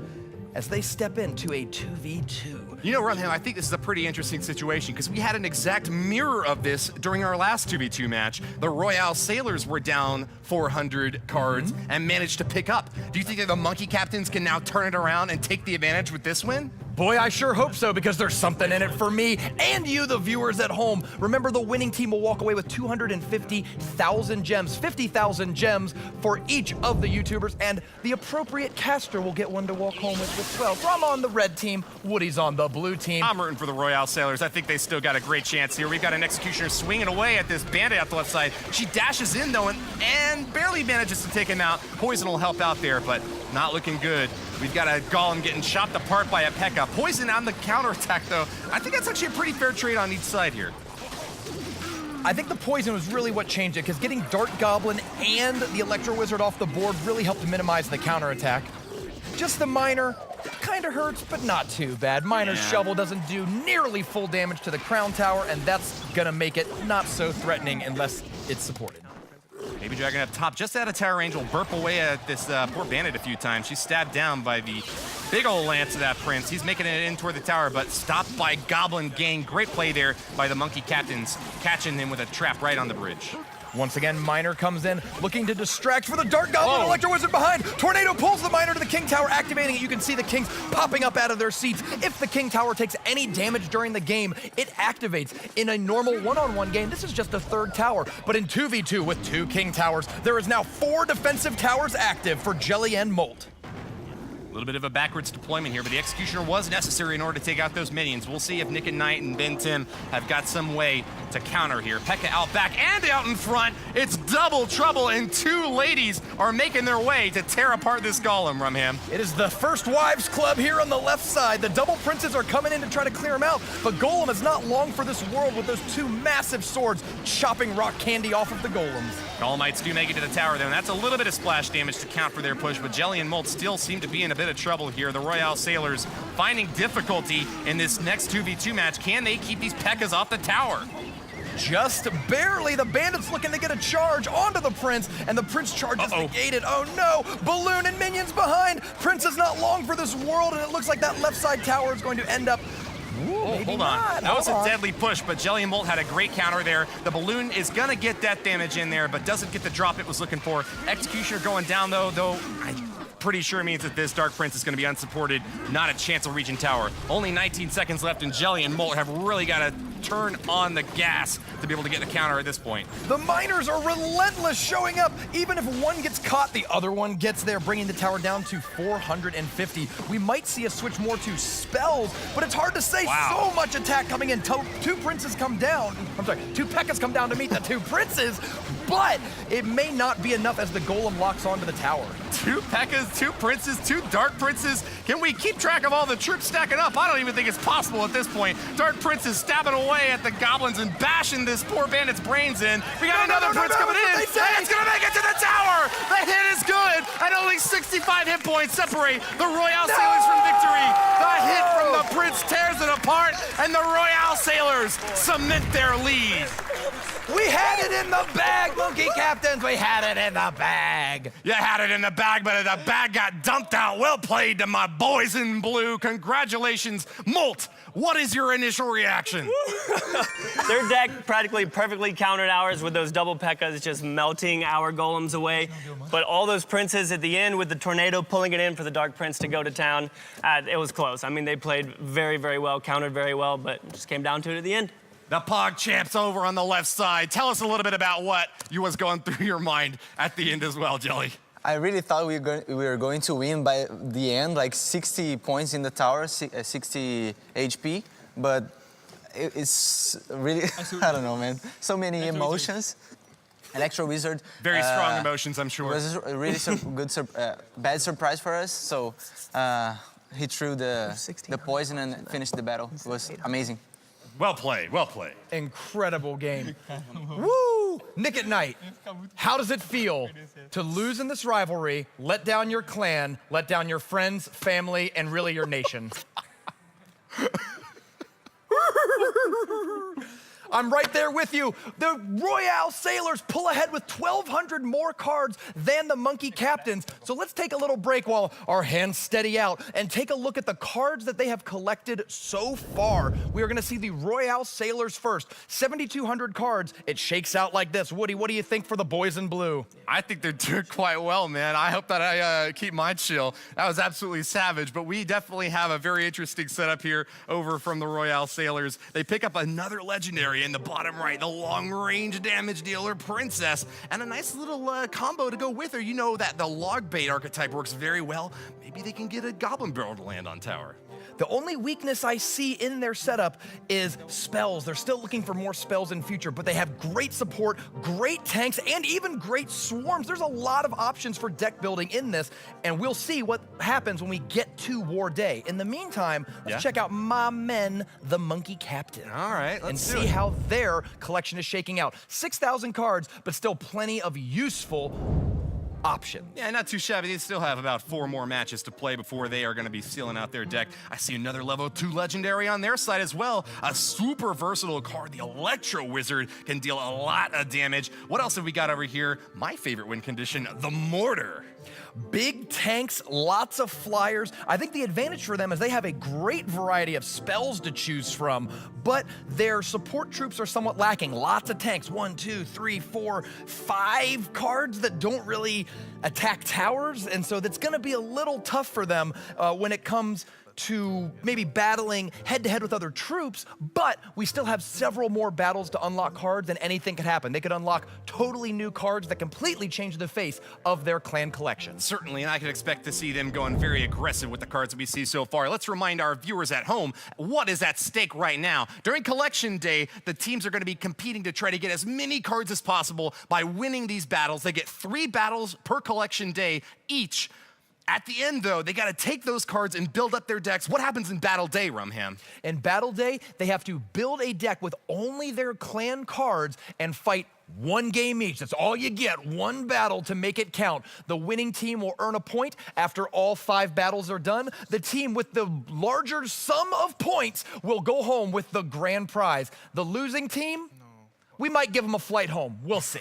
as they step into a 2v2. You know, Rumham, I think this is a pretty interesting situation because we had an exact mirror of this during our last 2v2 match. The Royale Sailors were down 400 cards and managed to pick up. Do you think that the Monkey Captains can now turn it around and take the advantage with this win? Boy, I sure hope so, because there's something in it for me and you, the viewers at home. Remember, the winning team will walk away with 250,000 gems, 50,000 gems for each of the YouTubers, and the appropriate caster will get one to walk home with as well. So I'm on the red team, Woody's on the blue team. I'm rooting for the Royale Sailors. I think they still got a great chance here. We've got an Executioner swinging away at this Bandit at the left side. She dashes in, though, and barely manages to take him out. Poison will help out there, but not looking good. We've got a Golem getting chopped apart by a Pekka. Poison on the counterattack, though. I think that's actually a pretty fair trade on each side here. I think the poison was really what changed it, because getting Dart Goblin and the Electro Wizard off the board really helped minimize the counterattack. Just the Miner kind of hurts, but not too bad. Miner's Shovel doesn't do nearly full damage to the Crown Tower, and that's gonna make it not so threatening unless it's supported. Baby Dragon up top, just out of tower range, will burp away at this poor Bandit a few times. She's stabbed down by the big old lance of that Prince. He's making it in toward the tower, but stopped by Goblin Gang. Great play there by the Monkey Captains, catching him with a trap right on the bridge. Once again, Miner comes in, looking to distract for the Dark Goblin. Electro Wizard behind. Tornado pulls the Miner to the King Tower, activating it. You can see the Kings popping up out of their seats. If the King Tower takes any damage during the game, it activates. In a normal one-on-one game, this is just a 3rd tower. But in 2v2 with 2 King Towers, there is now 4 defensive towers active for Jelly and Molt. A little bit of a backwards deployment here, but the Executioner was necessary in order to take out those minions. We'll see if Nick and Knight and Ben Tim have got some way to counter here. Pekka out back and out in front. It's double trouble, and two ladies are making their way to tear apart this golem, Rumham. It is the First Wives Club here on the left side. The double princes are coming in to try to clear him out, but Golem is not long for this world with those two massive swords chopping rock candy off of the golems. Golemites do make it to the tower, though, and that's a little bit of splash damage to count for their push, but Jelly and Molt still seem to be in a bit of trouble here. The Royale Sailors finding difficulty in this next 2v2 match. Can they keep these Pekkas off the tower? Just barely. The bandits looking to get a charge onto the prince, and the prince charge is negated. Oh no! Balloon and minions behind. Prince is not long for this world, and it looks like that left side tower is going to end up. Ooh, hold on. That was a deadly push, but Jelly and Molt had a great counter there. The balloon is gonna get death damage in there, but doesn't get the drop it was looking for. Executioner going down though I'm pretty sure means that this Dark Prince is gonna be unsupported. Not a chance of reaching tower. Only 19 seconds left, and Jelly and Molt have really gotta turn on the gas to be able to get the counter at this point. The miners are relentless, showing up. Even if one gets caught, the other one gets there, bringing the tower down to 450. We might see a switch more to spells, but it's hard to say. Wow. So much attack coming in. Two princes come down. I'm sorry, two Pekkas come down to meet the two princes, but it may not be enough as the golem locks onto the tower. Two Pekkas, two princes, two Dark Princes. Can we keep track of all the troops stacking up? I don't even think it's possible at this point. Dark Prince is stabbing away at the goblins and bashing this poor bandit's brains in. We got another prince coming in, and it's gonna make it to the tower! The hit is good, and only 65 hit points separate the Royale Sailors from victory. The hit from the prince tears it apart, and the Royale Sailors cement their lead. We had it in the bag, monkey captains. We had it in the bag. You had it in the bag, but the bag got dumped out. Well played to my boys in blue. Congratulations. Molt, what is your initial reaction? Their deck practically perfectly countered ours with those double Pekkas just melting our golems away. But all those princes at the end with the tornado pulling it in for the Dark Prince to go to town, it was close. I mean, they played very, very well, countered very well, but it just came down to it at the end. The Pog Champs over on the left side. Tell us a little bit about what was going through your mind at the end as well, Jelly. I really thought we were going to win by the end, like 60 points in the tower, 60 HP, but it's really, I don't know, man. So many emotions. Electro Wizard. Very strong emotions, I'm sure. It was a really bad surprise for us, so he threw the poison and finished the battle. It was amazing. Well played, well played. Incredible game. Woo! Nick at Night, how does it feel to lose in this rivalry, let down your clan, let down your friends, family, and really your nation? I'm right there with you. The Royale Sailors pull ahead with 1,200 more cards than the Monkey Captains. So let's take a little break while our hands steady out and take a look at the cards that they have collected so far. We are gonna see the Royale Sailors first. 7,200 cards. It shakes out like this. Woody, what do you think for the boys in blue? I think they're doing quite well, man. I hope that I keep my chill. That was absolutely savage, but we definitely have a very interesting setup here over from the Royale Sailors. They pick up another legendary in the bottom right, the long-range damage dealer Princess, and a nice little combo to go with her. You know that the log bait archetype works very well. Maybe they can get a Goblin Barrel to land on tower. The only weakness I see in their setup is spells. They're still looking for more spells in future, but they have great support, great tanks, and even great swarms. There's a lot of options for deck building in this, and we'll see what happens when we get to War Day. In the meantime, let's check out my men, the Monkey Captain. All right, let's see how their collection is shaking out. 6,000 cards, but still plenty of useful option. Yeah, not too shabby. They still have about 4 more matches to play before they are going to be sealing out their deck. I see another level 2 legendary on their side as well. A super versatile card. The Electro Wizard can deal a lot of damage. What else have we got over here? My favorite win condition, the Mortar. Big tanks, lots of flyers. I think the advantage for them is they have a great variety of spells to choose from, but their support troops are somewhat lacking. Lots of tanks, 1, 2, 3, 4, 5 cards that don't really attack towers, and so that's gonna be a little tough for them when it comes to maybe battling head-to-head with other troops, but we still have several more battles to unlock cards, and anything could happen. They could unlock totally new cards that completely change the face of their clan collection. Certainly, and I can expect to see them going very aggressive with the cards that we see so far. Let's remind our viewers at home what is at stake right now. During Collection Day, the teams are going to be competing to try to get as many cards as possible by winning these battles. They get 3 battles per Collection Day each. At the end, though, they got to take those cards and build up their decks. What happens in Battle Day, Rumham? In Battle Day, they have to build a deck with only their clan cards and fight 1 game each. That's all you get, 1 battle to make it count. The winning team will earn a point after all 5 battles are done. The team with the larger sum of points will go home with the grand prize. The losing team, we might give them a flight home. We'll see.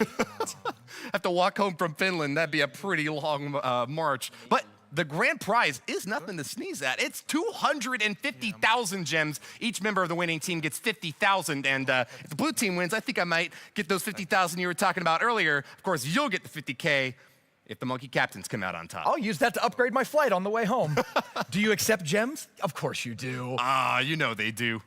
Have to walk home from Finland. That'd be a pretty long march. But the grand prize is nothing to sneeze at. It's 250,000 gems. Each member of the winning team gets 50,000. And if the blue team wins, I think I might get those 50,000 you were talking about earlier. Of course, you'll get the 50K if the monkey captains come out on top. I'll use that to upgrade my flight on the way home. Do you accept gems? Of course you do. You know they do.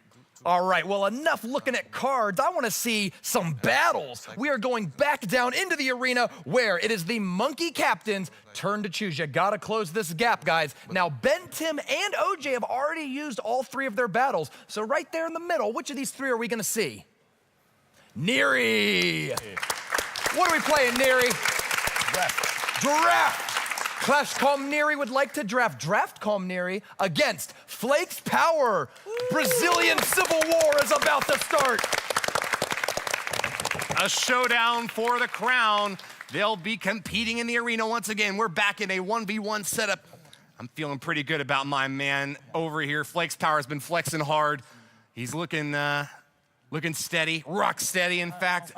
All right, well, enough looking at cards. I want to see some battles. We are going back down into the arena where it is the monkey captain's turn to choose. You gotta close this gap, guys. Now, Ben, Tim, and OJ have already used all 3 of their battles. So right there in the middle, which of these 3 are we gonna see? Neri. What are we playing, Neri? Draft. Clash Neri would like to draft Neri against Flakes Power. Brazilian Civil War is about to start. A showdown for the crown. They'll be competing in the arena once again. We're back in a 1v1 setup. I'm feeling pretty good about my man over here. Flakes Power has been flexing hard. He's looking steady, rock steady, in fact.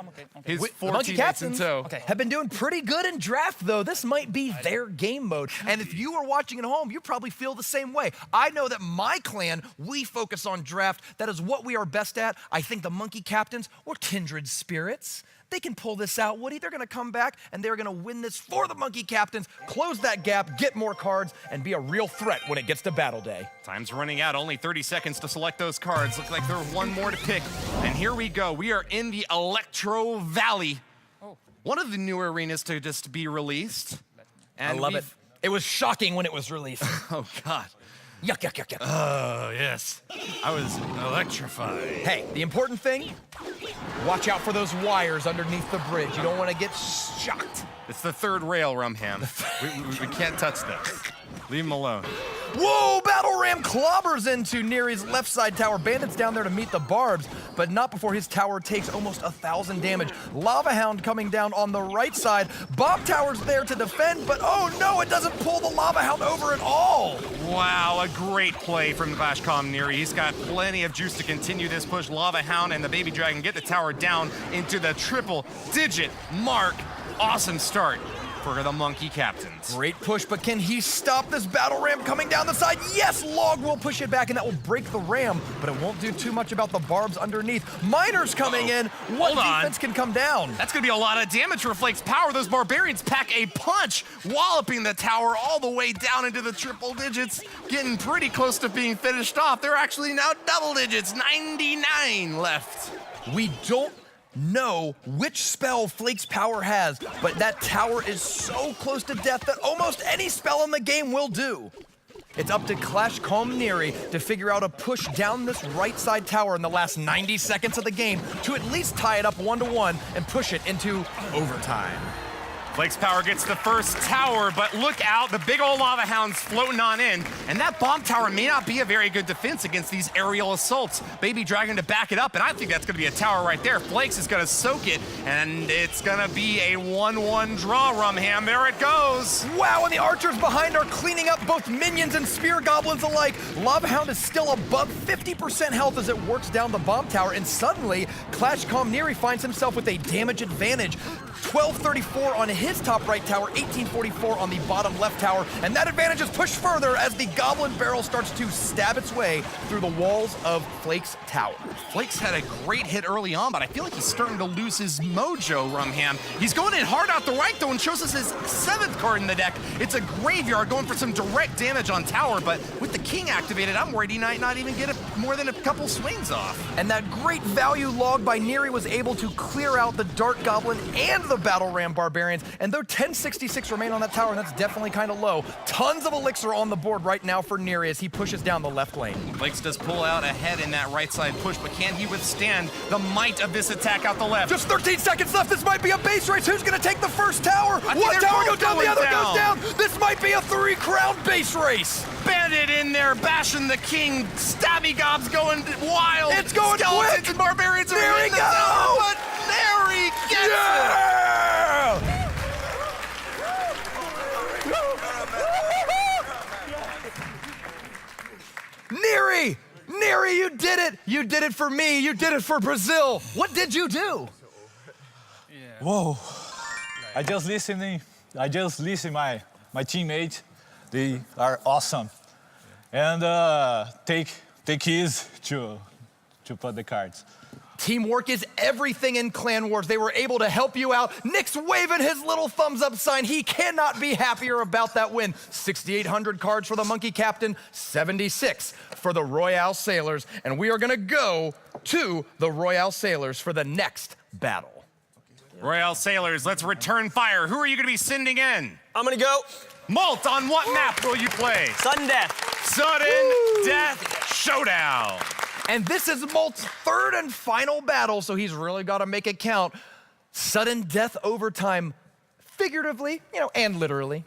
His 4 teammates in tow. Have been doing pretty good in draft, though. This might be their game mode. And if you are watching at home, you probably feel the same way. I know that my clan, we focus on draft. That is what we are best at. I think the monkey captains, or kindred spirits, they can pull this out, Woody. They're gonna come back and they're gonna win this for the monkey captains, close that gap, get more cards, and be a real threat when it gets to Battle Day. Time's running out, only 30 seconds to select those cards. Looks like there's 1 more to pick. And here we go. We are in the Electro Valley. One of the newer arenas to just be released. And I love it. It was shocking when it was released. Oh, God. Yuck, yuck, yuck, yuck. Oh, yes. I was electrified. Hey, the important thing, watch out for those wires underneath the bridge. You don't want to get shocked. It's the 3rd rail, Rumham. we can't touch those. Leave them alone. Whoa, Battle Ram clobbers into Neri's left side tower. Bandit's down there to meet the barbs, but not before his tower takes almost 1,000 damage. Lava Hound coming down on the right side. Bomb Tower's there to defend, but oh no, it doesn't pull the Lava Hound over at all. Wow, a great play from Clash Neri. He's got plenty of juice to continue this push. Lava Hound and the Baby Dragon get the tower down into the 3-digit mark. Awesome start for the monkey captains. Great push, but can he stop this battle ram coming down the side? Yes, Log will push it back, and that will break the ram, but it won't do too much about the barbs underneath. Miners coming in. What defense can come down? That's gonna be a lot of damage for Flakes Power. Those barbarians pack a punch, walloping the tower all the way down into the 3-digits, getting pretty close to being finished off. They're actually now double digits, 99 left. We don't know which spell Flakes Power has, but that tower is so close to death that almost any spell in the game will do. It's up to Clash Neri to figure out a push down this right side tower in the last 90 seconds of the game to at least tie it up 1-1 and push it into overtime. Flakes Power gets the first tower, but look out, the big old Lava Hound's floating on in, and that bomb tower may not be a very good defense against these aerial assaults. Baby Dragon to back it up, and I think that's gonna be a tower right there. Flakes is gonna soak it, and it's gonna be a 1-1 draw, Rumham. There it goes. Wow, and the archers behind are cleaning up both minions and spear goblins alike. Lava Hound is still above 50% health as it works down the bomb tower, and suddenly, Clash Neri finds himself with a damage advantage. 1234 on his his top right tower, 1844 on the bottom left tower, and that advantage is pushed further as the Goblin Barrel starts to stab its way through the walls of Flake's tower. Flake's had a great hit early on, but I feel like he's starting to lose his mojo, Rumham. He's going in hard out the right, though, and shows us his 7th card in the deck. It's a Graveyard going for some direct damage on tower, but with the King activated, I'm worried he might not even get more than a couple swings off. And that great value log by Neri was able to clear out the Dark Goblin and the Battle Ram Barbarians, and though 1066 remain on that tower, and that's definitely kind of low, tons of elixir on the board right now for Neri as he pushes down the left lane. Flakes does pull out ahead in that right side push, but can he withstand the might of this attack out the left? Just 13 seconds left. This might be a base race. Who's going to take the first tower? One tower goes down, the other goes down. This might be a 3-crown base race. Bandit in there, bashing the King. Stabby Gob's going wild. It's going Skeletons quick. and Barbarians are There in we the go. tower, but Neri gets it. Neri, you did it. You did it for me. You did it for Brazil. What did you do? Whoa! I just listen my teammates. They are awesome, and take keys to put the cards. Teamwork is everything in Clan Wars. They were able to help you out. Nick's waving his little thumbs up sign. He cannot be happier about that win. 6,800 cards for the Monkey Captain, 76 for the Royale Sailors. And we are gonna go to the Royale Sailors for the next battle. Royale Sailors, let's return fire. Who are you gonna be sending in? I'm gonna go. Molt, on what map will you play? Sudden death. Sudden Death Showdown. And this is Molt's 3rd and final battle, so he's really got to make it count. Sudden death overtime, figuratively, and literally.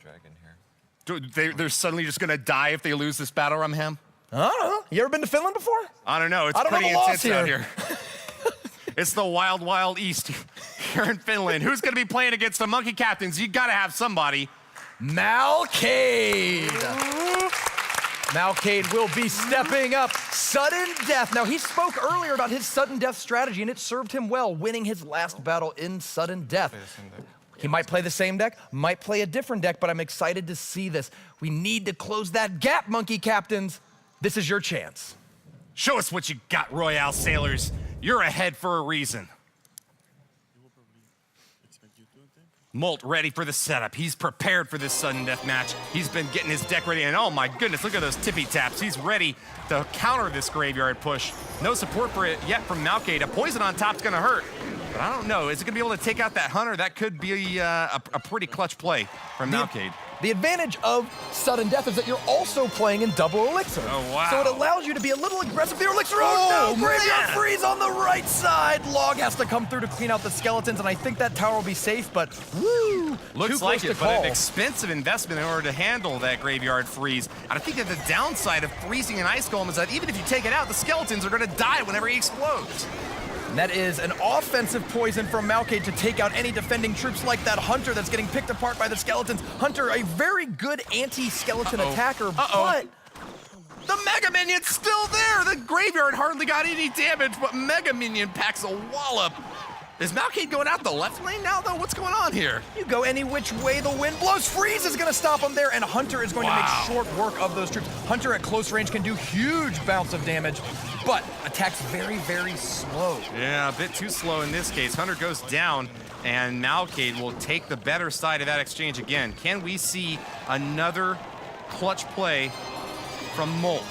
They're suddenly just gonna die if they lose this battle, Rumham? I don't know. You ever been to Finland before? I don't know. It's I don't pretty know the laws intense out here. It's the wild, wild east here in Finland. Who's gonna be playing against the Monkey Captains? You gotta have somebody. Malcade. Malcade will be stepping up. Sudden death. Now, he spoke earlier about his sudden death strategy, and it served him well, winning his last battle in sudden death. He might play the same deck, might play a different deck, but I'm excited to see this. We need to close that gap, Monkey Captains. This is your chance. Show us what you got, Royale Sailors. You're ahead for a reason. Molt ready for the setup. He's prepared for this sudden death match. He's been getting his deck ready, and oh my goodness, look at those tippy taps. He's ready to counter this graveyard push. No support for it yet from Malcade. A poison on top's gonna hurt, but I don't know. Is it gonna be able to take out that Hunter? That could be a pretty clutch play from Malcade. The advantage of sudden death is that you're also playing in double elixir. Oh, wow. So it allows you to be a little aggressive with your elixir. Oh, Oh, no! Graveyard man. freeze on the right side. Log has to come through to clean out the skeletons, and I think that tower will be safe, but woo! Looks too like close it, to but call. an expensive investment in order to handle that graveyard freeze. And I think that the downside of freezing an ice golem is that even if you take it out, the skeletons are gonna die whenever he explodes. And that is an offensive poison from Malcade to take out any defending troops like that Hunter that's getting picked apart by the skeletons. Hunter, a very good anti-skeleton attacker, but the Mega Minion's still there! The graveyard hardly got any damage, but Mega Minion packs a wallop. Is Malcade going out the left lane now, though? What's going on here? you go any which way the wind blows. Freeze is gonna stop him there, and Hunter is going to make short work of those troops. Hunter at close range can do huge bounce of damage, but attacks very, very slow. Yeah, a bit too slow in this case. Hunter goes down, and Malcade will take the better side of that exchange again. Can we see another clutch play from Molt?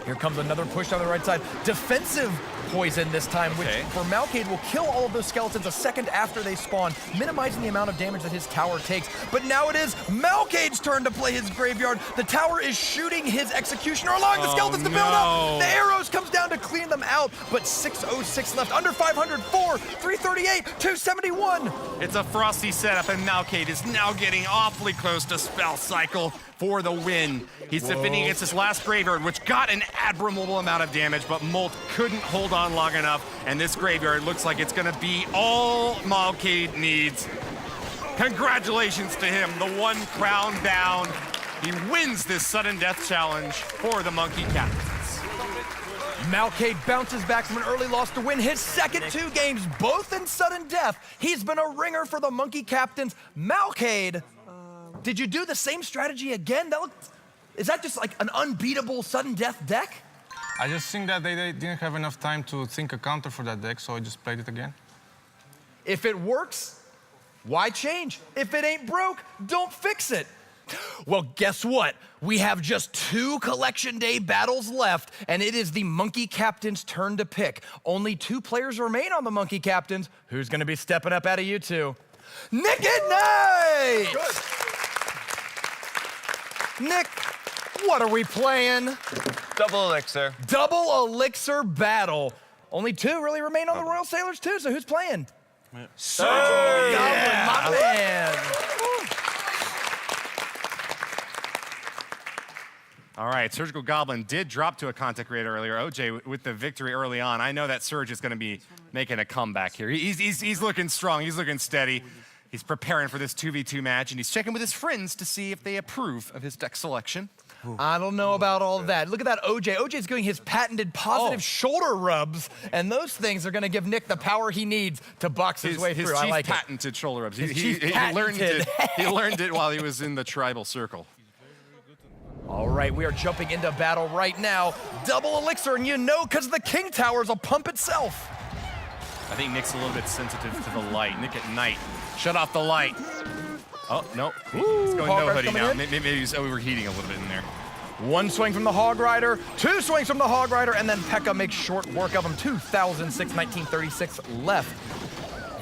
Here comes another push down the right side. Defensive poison this time, which for Malcade will kill all of those skeletons a second after they spawn, minimizing the amount of damage that his tower takes. But now it is Malcade's turn to play his graveyard. The tower is shooting his executioner, allowing the skeletons to build up. The arrows comes down to clean them out, but 606 left, under 500, 4, 338, 271. It's a frosty setup, and Malcade is now getting awfully close to Spell Cycle for the win. He's defending against his last graveyard, which got an admirable amount of damage, but Molt couldn't hold on long enough, and this graveyard looks like it's gonna be all Malcade needs. Congratulations to him, the 1 crown down. He wins this sudden death challenge for the Monkey Captains. Malcade bounces back from an early loss to win his second 2 games, both in sudden death. He's been a ringer for the Monkey Captains. Malcade, did you do the same strategy again? Is that just like an unbeatable sudden death deck? I just think that they didn't have enough time to think a counter for that deck, so I just played it again. If it works, why change? If it ain't broke, don't fix it. Well, guess what? We have just 2 Collection Day battles left, and it is the Monkey Captain's turn to pick. Only 2 players remain on the Monkey Captains. Who's gonna be stepping up out of you two? Nick at Night! Nick, what are we playing? Double elixir. Double elixir battle. Only 2 really remain on the Royal Sailors too, so who's playing? Surgical Goblin, my man. All right, Surgical Goblin did drop to a contact creator earlier. OJ with the victory early on. I know that Surge is going to be making a comeback here. He's looking strong. He's looking steady. He's preparing for this 2v2 match, and he's checking with his friends to see if they approve of his deck selection. I don't know about all of that. Look at that OJ. OJ's doing his patented positive shoulder rubs, and those things are going to give Nick the power he needs to box his way through. I like his patented shoulder rubs. He patented. learned it while he was in the tribal circle. All right, we are jumping into battle right now. Double elixir, and you know, because the King Towers will pump itself. I think Nick's a little bit sensitive to the light. Nick at Night, shut off the light. Oh, no, he's going no hoodie now. Maybe he's overheating a little bit in there. 1 swing from the Hog Rider, 2 swings from the Hog Rider, and then P.E.K.K.A makes short work of him. 2006, 1936 left.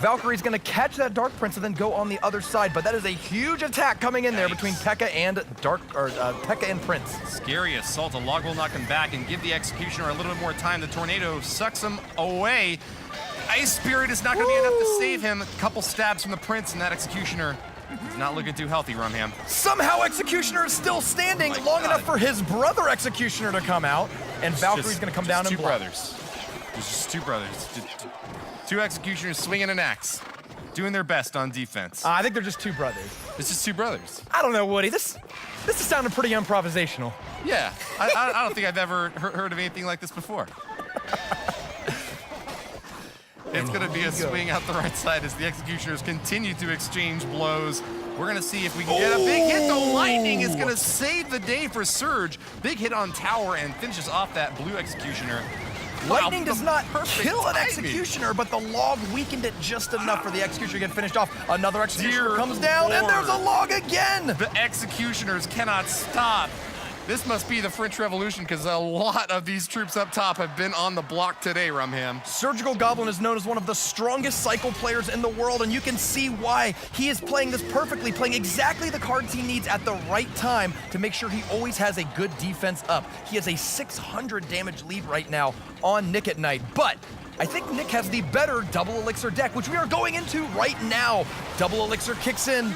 Valkyrie's gonna catch that Dark Prince and then go on the other side, but that is a huge attack coming in there between P.E.K.K.A and P.E.K.K.A and Prince. Scary assault. A log will knock him back and give the Executioner a little bit more time. The Tornado sucks him away. Ice Spirit is not gonna be enough to save him. A couple stabs from the Prince, and that Executioner is not looking too healthy, Rumham. Somehow Executioner is still standing long enough for his brother Executioner to come out, and Valkyrie's gonna come down and block. There's just 2 brothers. 2 Executioners swinging an axe, doing their best on defense. I think they're just 2 brothers. It's just 2 brothers. I don't know, Woody. This is sounding pretty improvisational. Yeah, I don't think I've ever heard of anything like this before. It's going to be a swing out the right side as the Executioners continue to exchange blows. We're going to see if we can get a big hit. The Lightning is going to save the day for Surge. Big hit on Tower and finishes off that blue Executioner. Lightning does not kill an Executioner, but the log weakened it just enough for the Executioner to get finished off. Another Executioner comes down, and there's a log again! The Executioners cannot stop. This must be the French Revolution, because a lot of these troops up top have been on the block today, Rumham. Surgical Goblin is known as one of the strongest cycle players in the world, and you can see why. He is playing this perfectly, playing exactly the cards he needs at the right time to make sure he always has a good defense up. He has a 600 damage lead right now on Nick at Night, but I think Nick has the better double elixir deck, which we are going into right now. Double elixir kicks in.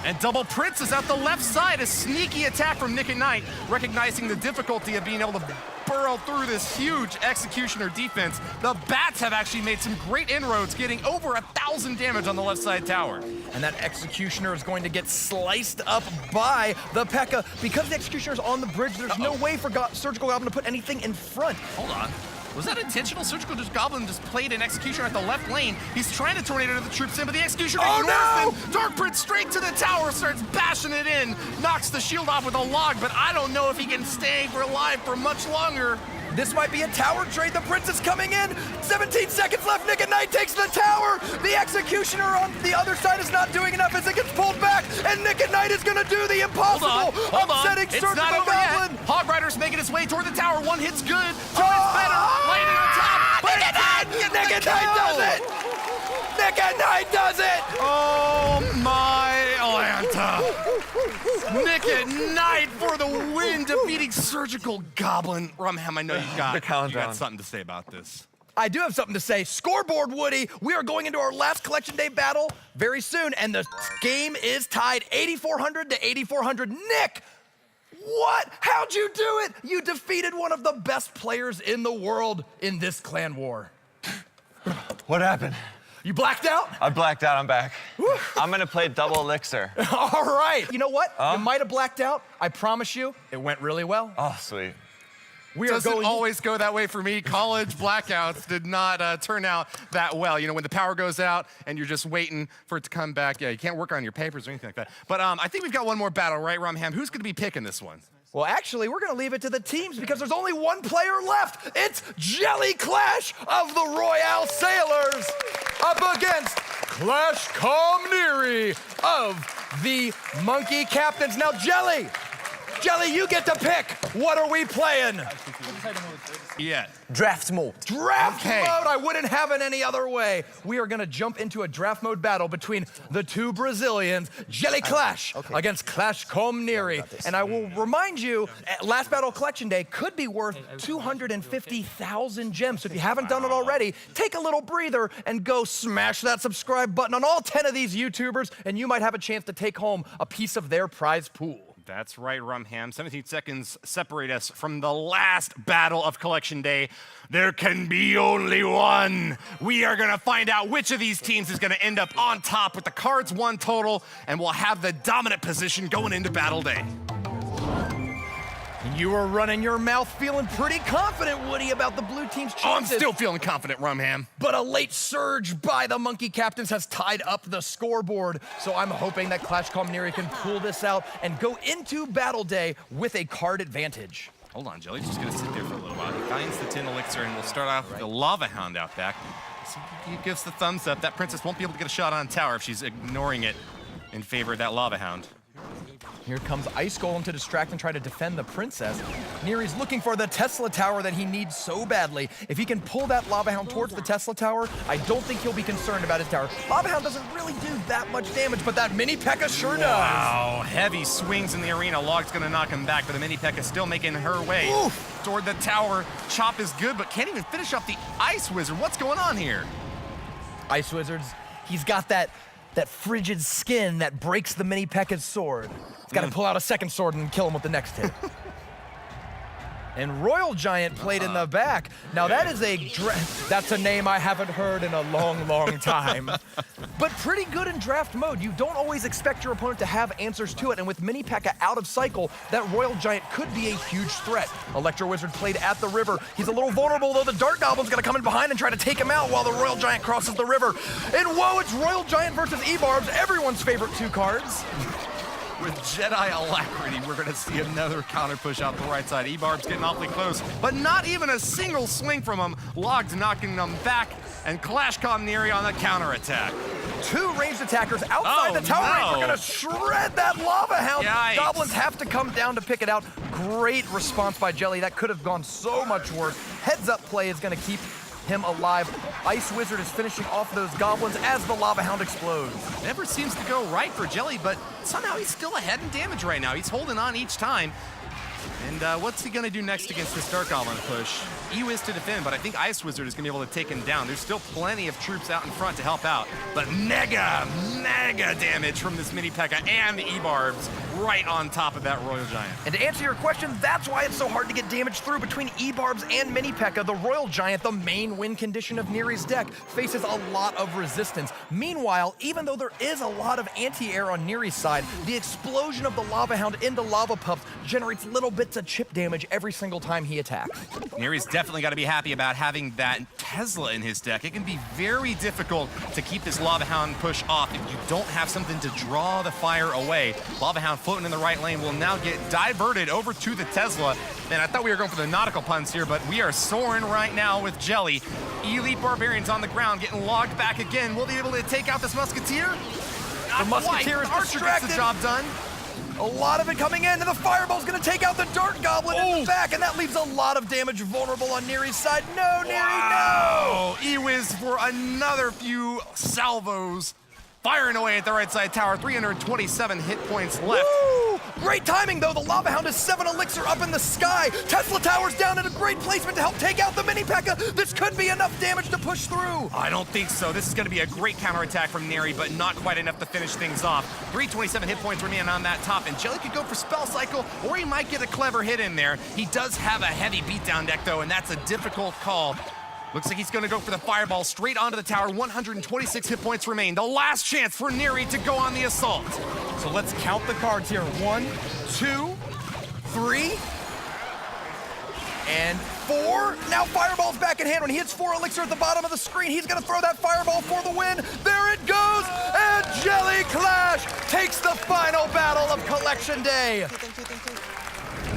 And Double Prince is out the left side. A sneaky attack from Nick at Night, recognizing the difficulty of being able to burrow through this huge Executioner defense. The Bats have actually made some great inroads, getting over 1,000 damage on the left side tower. And that Executioner is going to get sliced up by the P.E.K.K.A. Because the Executioner is on the bridge, there's no way for Surgical Goblin to put anything in front. Hold on. Was that intentional? Surgical Goblin just played an Executioner at the left lane. He's trying to tornado the troops in, but the Executioner ignores them. Dark Prince straight to the tower, starts bashing it in, knocks the shield off with a log, but I don't know if he can stay alive for much longer. This might be a tower trade. The Prince is coming in. 17 seconds left. Nick at Night takes the tower. The Executioner on the other side is not doing enough as it gets pulled back, and Nick at Night is going to do the impossible. Hold on. Upsetting It's Surgical not over Goblin. yet. Hog Rider's making his way toward the tower. One hit's good. Two hits better. Lightning on top. Nick at Night! Nick at Night does it! Nick at Night does it! Oh my Atlanta! Nick at Night for the win, defeating Surgical Goblin. Rumham, I know you got something to say about this. I do have something to say. Scoreboard, Woody. We are going into our last Collection Day battle very soon, and the game is tied 8,400 to 8,400. Nick, what? How'd you do it? You defeated one of the best players in the world in this clan war. What happened? You blacked out? I blacked out, I'm back. I'm gonna play double elixir. All right. You know what? You might have blacked out. I promise you, it went really well. Oh, sweet. We are Doesn't going. always go that way for me. College blackouts did not turn out that well. You know, when the power goes out and you're just waiting for it to come back. Yeah, you can't work on your papers or anything like that. But I think we've got one more battle, right, Rumham? Who's going to be picking this one? Well, actually, we're gonna leave it to the teams because there's only one player left. It's Jelly Clash of the Royale Sailors up against Clash Comneri of the Monkey Captains. Now, Jelly, you get to pick. What are we playing? Yeah. Draft mode. Draft mode, I wouldn't have it any other way. We are gonna jump into a draft mode battle between the two Brazilians, Jelly Clash against Clash Comneri. And I will remind you, last battle collection day could be worth 250,000 gems. So if you haven't done it already, take a little breather and go smash that subscribe button on all 10 of these YouTubers, and you might have a chance to take home a piece of their prize pool. That's right, Rumham. 17 seconds separate us from the last battle of Collection Day. There can be only one. We are going to find out which of these teams is going to end up on top with the cards won total, and will have the dominant position going into Battle Day. You were running your mouth feeling pretty confident, Woody, about the blue team's chances. Oh, I'm still feeling confident, Rumham. But a late surge by the Monkey Captains has tied up the scoreboard. So I'm hoping that Clash Comneri can pull this out and go into Battle Day with a card advantage. Hold on, Jelly's just going to sit there for a little while. He finds the tin elixir, and we'll start off with the Lava Hound out back. So he gives the thumbs up. That princess won't be able to get a shot on tower if she's ignoring it in favor of that Lava Hound. Here comes Ice Golem to distract and try to defend the princess. Neri's looking for the Tesla Tower that he needs so badly. If he can pull that Lava Hound towards the Tesla Tower, I don't think he'll be concerned about his tower. Lava Hound doesn't really do that much damage, but that Mini P.E.K.K.A. sure does. Wow, heavy swings in the arena. Log's gonna knock him back, but the Mini P.E.K.K.A. still making her way toward the tower. Chop is good, but can't even finish off the Ice Wizard. What's going on here? Ice Wizards, he's got that frigid skin that breaks the Mini P.E.K.K.A.'s sword. He's got to pull out a second sword and kill him with the next hit. And Royal Giant played in the back. Now that is that's a name I haven't heard in a long, long time. But pretty good in draft mode. You don't always expect your opponent to have answers to it, and with Mini P.E.K.K.A. out of cycle, that Royal Giant could be a huge threat. Electro Wizard played at the river. He's a little vulnerable, though the Dark Goblin's gonna come in behind and try to take him out while the Royal Giant crosses the river. And whoa, it's Royal Giant versus E-Barbs, everyone's favorite two cards. With Jedi Alacrity, we're going to see another counter push out the right side. E-Barb's getting awfully close, but not even a single swing from him. Log's knocking them back, and Clash Comneri on the counterattack. Two ranged attackers outside the tower range. We're going to shred that Lava Hound. Yikes. Goblins have to come down to pick it out. Great response by Jelly. That could have gone so much worse. Heads up play is going to keep him alive. Ice Wizard is finishing off those goblins as the Lava Hound explodes. Never seems to go right for Jelly, but somehow he's still ahead in damage right now. He's holding on each time. And what's he gonna do next against this Dark Goblin push? E-Wiz to defend, but I think Ice Wizard is gonna be able to take him down. There's still plenty of troops out in front to help out, but mega damage from this Mini P.E.K.K.A. and the E-Barbs right on top of that Royal Giant. And to answer your question, that's why it's so hard to get damage through between E-Barbs and Mini P.E.K.K.A. The Royal Giant, the main win condition of Neri's deck, faces a lot of resistance. Meanwhile, even though there is a lot of anti-air on Neri's side, the explosion of the Lava Hound into lava pups generates little bits of chip damage every single time he attacks. Neri's definitely got to be happy about having that Tesla in his deck. It can be very difficult to keep this Lava Hound push off if you don't have something to draw the fire away. Lava Hound floating in the right lane will now get diverted over to the Tesla. And I thought we were going for the nautical puns here, but we are soaring right now with Jelly. Elite Barbarians on the ground getting logged back again. Will they be able to take out this Musketeer? The Musketeer is Archer distracted. gets the job done. A lot of it coming in, and the Fireball's gonna take out the Dark Goblin in the back, and that leaves a lot of damage vulnerable on Neri's side. No, Neri, no! E-Wiz for another few salvos. Firing away at the right side tower, 327 hit points left. Woo! Great timing, though. The Lava Hound is 7 elixir up in the sky. Tesla Tower's down in a great placement to help take out the Mini P.E.K.K.A. This could be enough damage to push through. I don't think so. This is going to be a great counterattack from Neri, but not quite enough to finish things off. 327 hit points remain on that top, and Jelly could go for Spell Cycle, or he might get a clever hit in there. He does have a heavy beatdown deck, though, and that's a difficult call. Looks like he's going to go for the Fireball straight onto the tower. 126 hit points remain. The last chance for Neri to go on the assault. So let's count the cards here. 1, 2, 3, and 4. Now Fireball's back in hand. When he hits 4 elixir at the bottom of the screen, he's gonna throw that Fireball for the win. There it goes, and Jelly Clash takes the final battle of Collection Day.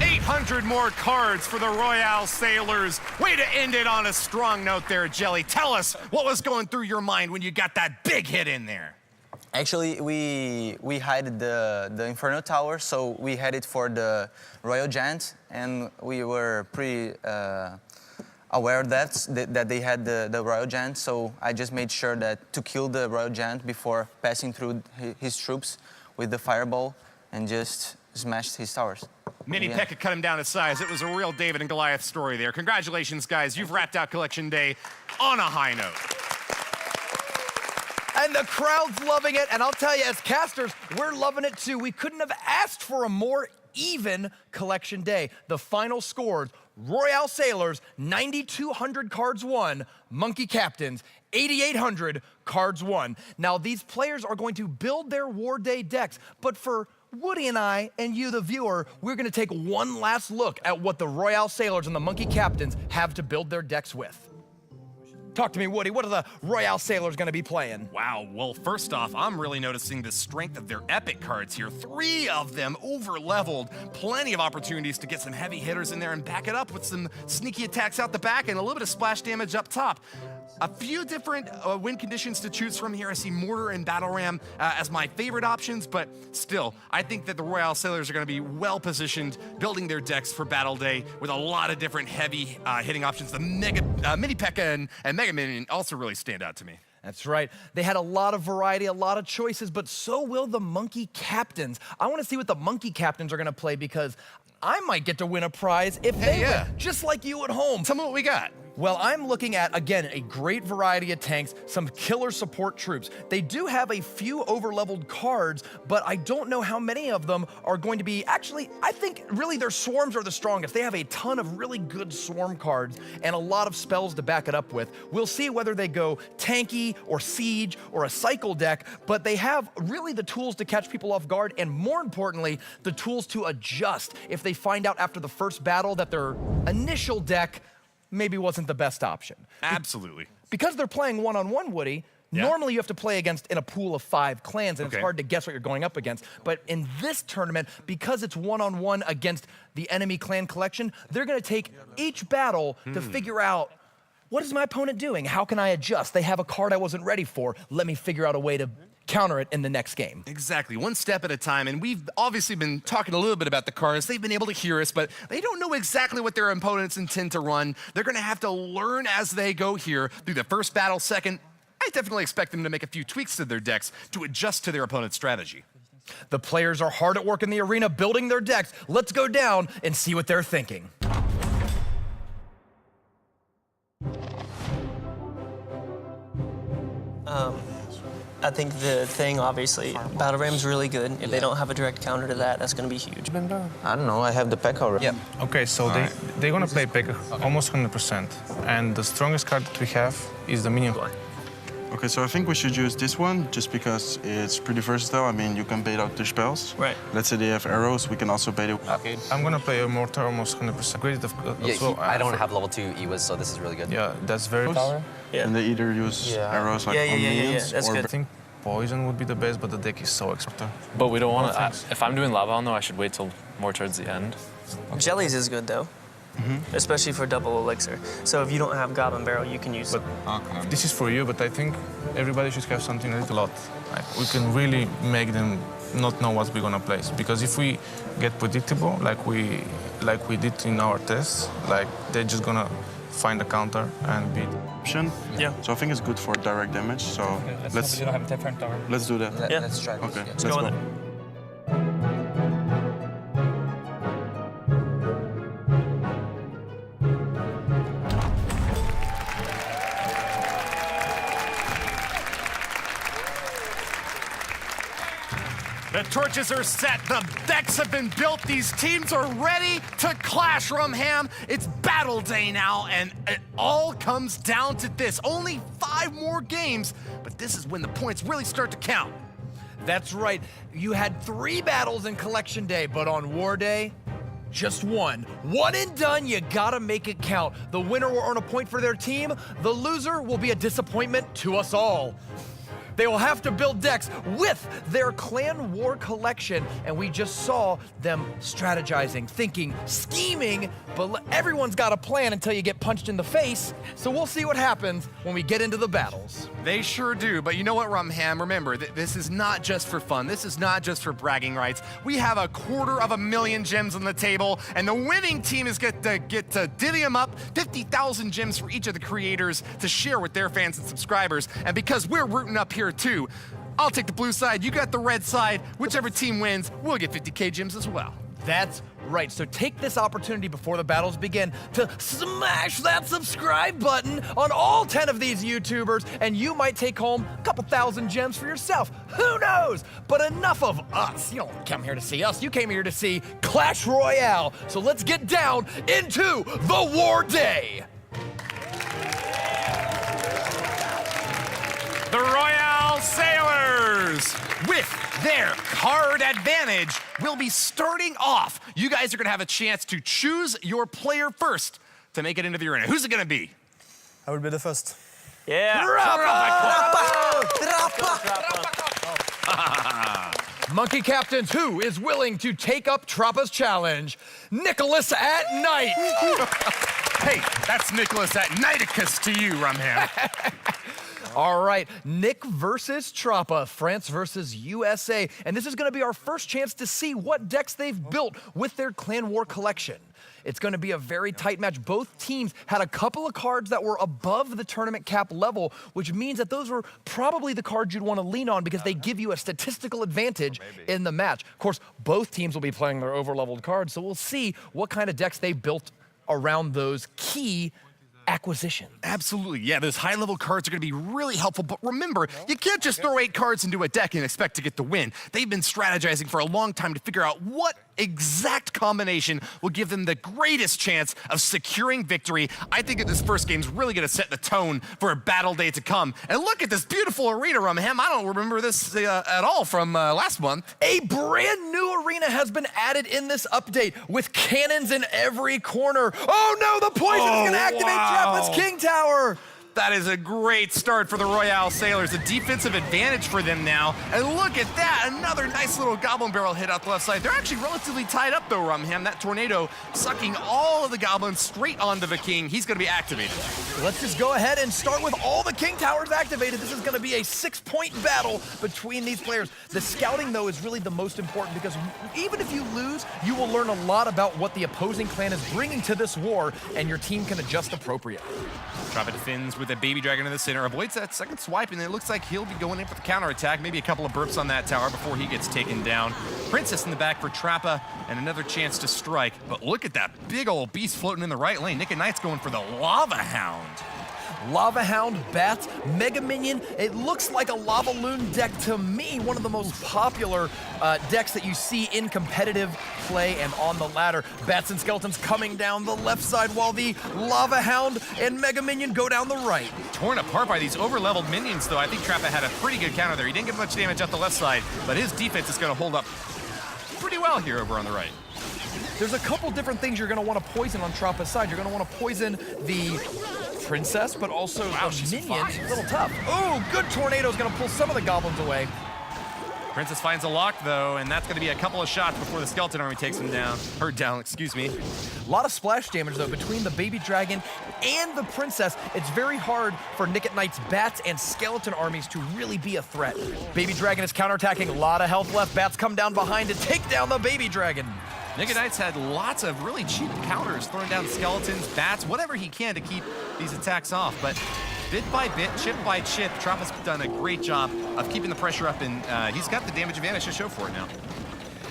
800 more cards for the Royale Sailors. Way to end it on a strong note there, Jelly. Tell us what was going through your mind when you got that big hit in there. Actually, we hid the Inferno Tower, so we headed for the Royal Giant, and we were pretty aware that they had the Royal Giant, so I just made sure that to kill the Royal Giant before passing through his troops with the Fireball and just smashed his towers. Mini Pekka cut him down to size. It was a real David and Goliath story there. Congratulations, guys. You've wrapped out Collection Day on a high note. And the crowd's loving it, and I'll tell you, as casters, we're loving it too. We couldn't have asked for a more even Collection Day. The final scores, Royale Sailors, 9,200 cards won, Monkey Captains, 8,800 cards won. Now, these players are going to build their War Day decks, but for Woody and I, and you, the viewer, we're gonna take one last look at what the Royale Sailors and the Monkey Captains have to build their decks with. Talk to me, Woody. What are the Royale Sailors going to be playing? Wow, well, first off, I'm really noticing the strength of their epic cards here. 3 of them over-leveled. Plenty of opportunities to get some heavy hitters in there and back it up with some sneaky attacks out the back and a little bit of splash damage up top. A few different win conditions to choose from here. I see Mortar and Battle Ram as my favorite options, but still, I think that the Royale Sailors are going to be well-positioned building their decks for Battle Day with a lot of different heavy hitting options. The Mini Pekka and Mega Minion also really stand out to me. That's right. They had a lot of variety, a lot of choices, but so will the Monkey Captains. I want to see what the Monkey Captains are going to play because I might get to win a prize if they win, just like you at home. Tell me what we got. Well, I'm looking at, again, a great variety of tanks, some killer support troops. They do have a few over-leveled cards, but I don't know how many of them are going to be, actually, I think really their swarms are the strongest. They have a ton of really good swarm cards and a lot of spells to back it up with. We'll see whether they go tanky or siege or a cycle deck, but they have really the tools to catch people off guard and more importantly, the tools to adjust if they find out after the first battle that their initial deck maybe wasn't the best option. Absolutely. Because they're playing one-on-one, Woody, normally you have to play against in a pool of 5 clans, and it's hard to guess what you're going up against. But in this tournament, because it's one-on-one against the enemy clan collection, they're gonna take each battle to figure out, what is my opponent doing? How can I adjust? They have a card I wasn't ready for. Let me figure out a way to counter it in the next game. Exactly, one step at a time, and we've obviously been talking a little bit about the cards. They've been able to hear us, but they don't know exactly what their opponents intend to run. They're gonna have to learn as they go here through the first battle. Second, I definitely expect them to make a few tweaks to their decks to adjust to their opponent's strategy. The players are hard at work in the arena building their decks. Let's go down and see what they're thinking. I think the thing, obviously, Battle Ram's really good. If they don't have a direct counter to that, that's going to be huge. I don't know, I have the Pekka already. Okay, so they're gonna play Pekka almost 100%. And the strongest card that we have is the minion. Okay, so I think we should use this one just because it's pretty versatile. I mean, you can bait out their spells. Right. Let's say they have arrows, we can also bait it. Okay, I'm gonna play a Mortar almost 100%. Great I don't have level 2 EWAs, so this is really good. Yeah, that's very powerful. And they either use arrows like on minions that's or good. I think poison would be the best, but the deck is so expensive. But we don't want to. If I'm doing lava, though, I should wait till more towards the end. Jellies is good, though. Especially for double elixir. So if you don't have Goblin Barrel, you can use it. This is for you, but I think everybody should have something a little lot. Like, we can really make them not know what we're gonna place. Because if we get predictable, like we did in our tests, like they're just gonna find a counter and beat. Yeah. So I think it's good for direct damage. So let's You don't have a different tower. let's do that. Let's try. Okay, Let's go. There. The torches are set, the decks have been built, these teams are ready to clash, Rumham. It's battle day now, and it all comes down to this. Only 5 more games, but this is when the points really start to count. That's right. You had 3 battles in Collection Day, but on War Day, Just one. One and done, you gotta make it count. The winner will earn a point for their team. The loser will be a disappointment to us all. They will have to build decks with their Clan War collection, and we just saw them strategizing, thinking, scheming, but everyone's got a plan until you get punched in the face, so we'll see what happens when we get into the battles. They sure do, but you know what, Rumham? Remember, this is not just for fun. This is not just for bragging rights. We have 250,000 gems on the table, and the winning team is get to divvy them up, 50,000 gems for each of the creators to share with their fans and subscribers. And because we're rooting up here too, I'll take the blue side, you got the red side. Whichever team wins, we'll get 50K gems as well. That's right, so take this opportunity before the battles begin to smash that subscribe button on all 10 of these YouTubers, and you might take home a couple thousand gems for yourself. Who knows? But enough of us. You don't come here to see us, you came here to see Clash Royale. So let's get down into the War Day. The Royale Sailors, with their card advantage, will be starting off. You guys are gonna have a chance to choose your player first to make it into the arena. Who's it gonna be? I will be the first. Yeah. Monkey Captains, who is willing to take up Trappa's challenge? Nicholas at Night. Hey, that's Nicholas at Nighticus to you, Rumham. All right, Nick versus Trappa, France versus USA. And this is gonna be our first chance to see what decks they've built with their Clan War collection. It's gonna be a very tight match. Both teams had a couple of cards that were above the tournament cap level, which means that those were probably the cards you'd wanna lean on because they give you a statistical advantage in the match. Of course, both teams will be playing their over-leveled cards, so we'll see what kind of decks they built around those key acquisition. Absolutely, yeah, those high-level cards are gonna be really helpful, but remember, you can't just throw 8 cards into a deck and expect to get the win. They've been strategizing for a long time to figure out what exact combination will give them the greatest chance of securing victory. I think that this first game's really gonna set the tone for a battle day to come. And look at this beautiful arena, Rumham. I don't remember this at all from last month. A brand new arena has been added in this update with cannons in every corner. Oh no, the poison's gonna activate Trappa's King Tower. That is a great start for the Royale Sailors. A defensive advantage for them now. And look at that, another nice little Goblin Barrel hit out the left side. They're actually relatively tied up though, Rumham. That tornado sucking all of the Goblins straight onto the King. He's gonna be activated. Let's just go ahead and start with all the King Towers activated. This is gonna be a 6-point battle between these players. The scouting though is really the most important because even if you lose, you will learn a lot about what the opposing clan is bringing to this war and your team can adjust appropriately. Trappa defends with a Baby Dragon in the center, avoids that second swipe, and it looks like he'll be going in for the counterattack. Maybe a couple of burps on that tower before he gets taken down. Princess in the back for Trappa, and another chance to strike. But look at that big old beast floating in the right lane. Nick and Knight's going for the Lava Hound. Lava Hound, Bats, Mega Minion. It looks like a Lava Loon deck to me, one of the most popular decks that you see in competitive play and on the ladder. Bats and Skeletons coming down the left side while the Lava Hound and Mega Minion go down the right. Torn apart by these over-leveled minions, though. I think Trappa had a pretty good counter there. He didn't get much damage out the left side, but his defense is going to hold up pretty well here over on the right. There's a couple different things you're going to want to poison on Trappa's side. You're going to want to poison the Princess, but also the minions. A little tough. Oh, good tornado is going to pull some of the goblins away. Princess finds a lock, though, and that's going to be a couple of shots before the Skeleton Army takes him down. Her down, excuse me. A lot of splash damage, though, between the Baby Dragon and the Princess. It's very hard for Nick at Night's Bats and Skeleton armies to really be a threat. Baby Dragon is counterattacking, a lot of health left. Bats come down behind to take down the Baby Dragon. Nick and Knight's had lots of really cheap counters, throwing down skeletons, bats, whatever he can to keep these attacks off. But bit by bit, chip by chip, Trappa's done a great job of keeping the pressure up, and he's got the damage advantage to show for it now.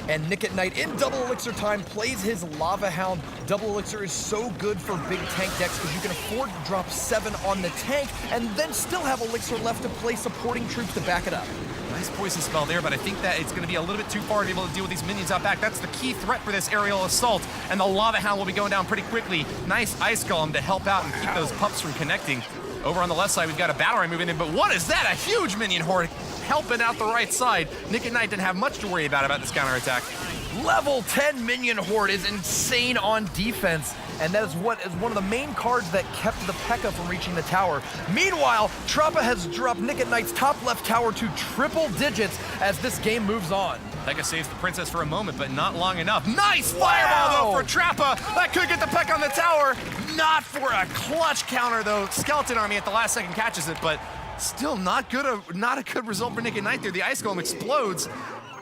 And Nick at Night in double elixir time plays his Lava Hound. Double elixir is so good for big tank decks because you can afford to drop 7 on the tank and then still have elixir left to play supporting troops to back it up. Nice poison spell there, but I think that it's going to be a little bit too far to be able to deal with these minions out back. That's the key threat for this aerial assault, and the Lava Hound will be going down pretty quickly. Nice Ice Golem to help out and keep those pups from connecting. Over on the left side, we've got a Battle Ray moving in, but what is that? A huge minion horde helping out the right side. Nick and Knight didn't have much to worry about this counterattack. Level 10 minion horde is insane on defense, and that is what is one of the main cards that kept the P.E.K.K.A from reaching the tower. Meanwhile, Trappa has dropped Nick at Night's top left tower to triple digits as this game moves on. P.E.K.K.A saves the princess for a moment, but not long enough. Nice fireball, though, for Trappa. That could get the P.E.K.K.A on the tower. Not for a clutch counter, though. Skeleton Army at the last second catches it, but still not a good result for Nick at Night there. The Ice Golem explodes,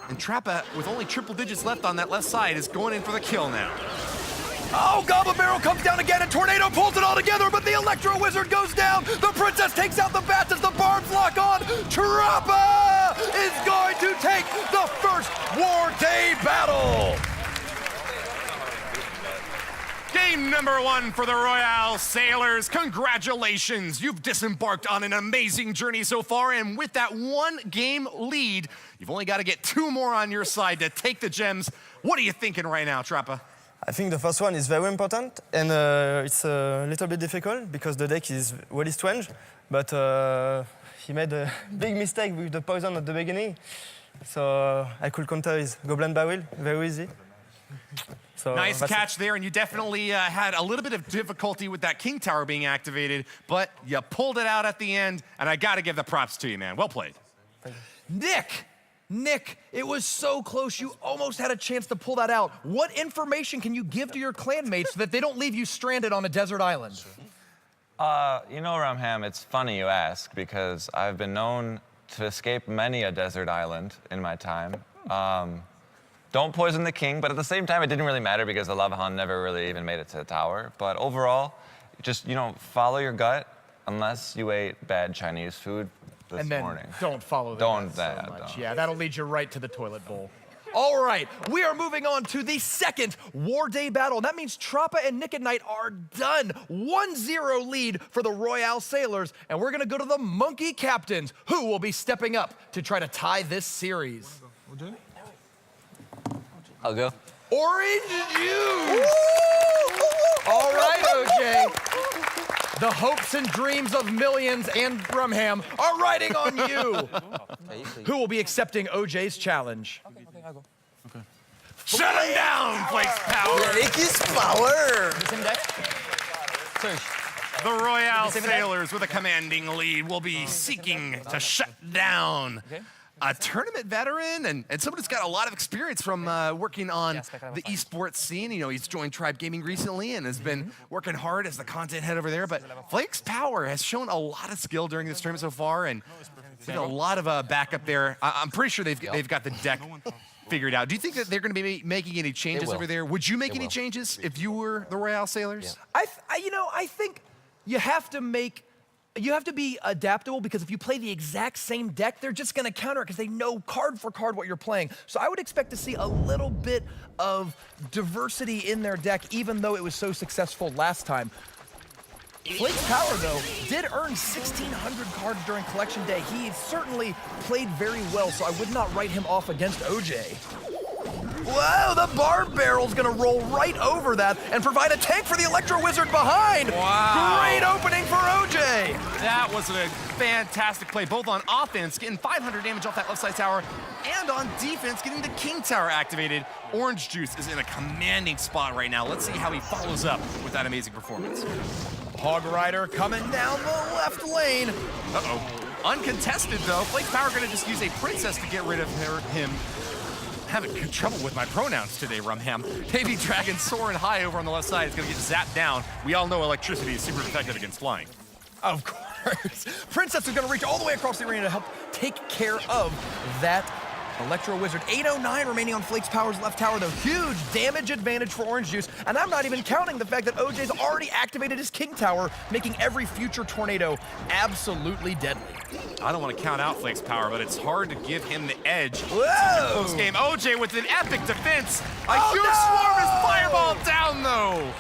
and Trappa, with only triple digits left on that left side, is going in for the kill now. Oh, Goblin Barrel comes down again, and Tornado pulls it all together, but the Electro Wizard goes down. The Princess takes out the bats as the barbs lock on. Trappa is going to take the first War Day battle. Game number 1 for the Royale Sailors. Congratulations, you've disembarked on an amazing journey so far, and with that 1 game lead, you've only got to get 2 more on your side to take the gems. What are you thinking right now, Trappa? I think the first one is very important, and it's a little bit difficult because the deck is really strange, but he made a big mistake with the poison at the beginning, so I could counter his Goblin Barrel very easy. So nice catch there, and you definitely had a little bit of difficulty with that King Tower being activated, but you pulled it out at the end, and I got to give the props to you, man. Well played. Nick, it was so close. You almost had a chance to pull that out. What information can you give to your clanmates so that they don't leave you stranded on a desert island? You know, Ramham, it's funny you ask, because I've been known to escape many a desert island in my time. Don't poison the king, but at the same time, it didn't really matter because the Lava Hound never really even made it to the tower. But overall, just, you know, follow your gut unless you ate bad Chinese food this morning. Don't follow that so much. Yeah, that'll lead you right to the toilet bowl. All right, we are moving on to the second War Day battle. That means Trappa and Nick at Night are done. 1-0 lead for the Royale Sailors, and we're gonna go to the Monkey Captains, who will be stepping up to try to tie this series. I'll go. Orange juice! All right, OJ. The hopes and dreams of millions and Brumham are riding on you. Who will be accepting OJ's challenge? Okay. Shut him down, Flake's Power! Flake's Power! The Royale Sailors, with a commanding lead, will be seeking to shut down a tournament veteran and someone who's got a lot of experience from working on the esports scene. You know, he's joined Tribe Gaming recently and has been working hard as the content head over there. But Flake's Power has shown a lot of skill during this tournament so far, and been a lot of backup there. I'm pretty sure they've got the deck figured out. Do you think that they're going to be making any changes over there? Would you make any changes if you were the Royale Sailors? I think you have to be adaptable, because if you play the exact same deck, they're just gonna counter it because they know card for card what you're playing. So I would expect to see a little bit of diversity in their deck, even though it was so successful last time. Flake's Power, though, did earn 1,600 cards during Collection Day. He certainly played very well, so I would not write him off against OJ. Whoa, the Barb Barrel's gonna roll right over that and provide a tank for the Electro Wizard behind. Wow. Great opening for OJ. That was a fantastic play, both on offense, getting 500 damage off that left side tower, and on defense, getting the King Tower activated. Orange Juice is in a commanding spot right now. Let's see how he follows up with that amazing performance. Hog Rider coming down the left lane. Uncontested, though. Flake's Power gonna just use a princess to get rid of him. Having trouble with my pronouns today, Rumham. Baby Dragon soaring high over on the left side is gonna get zapped down. We all know electricity is super effective against flying. Of course. Princess is gonna reach all the way across the arena to help take care of that Electro Wizard. 809 remaining on Flake's Power's left tower, though. Huge damage advantage for Orange Juice, and I'm not even counting the fact that OJ's already activated his King Tower, making every future tornado absolutely deadly. I don't want to count out Flake's Power, but it's hard to give him the edge. Whoa! Post game, OJ with an epic defense. A huge swarm is fireball down, though.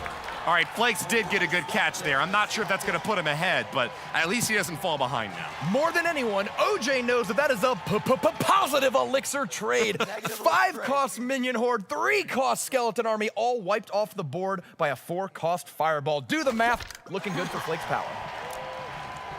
All right, Flakes did get a good catch there. I'm not sure if that's going to put him ahead, but at least he doesn't fall behind now. More than anyone, OJ knows that is a positive elixir trade. 5-cost minion horde, 3-cost skeleton army, all wiped off the board by a 4-cost fireball. Do the math. Looking good for Flake's Power.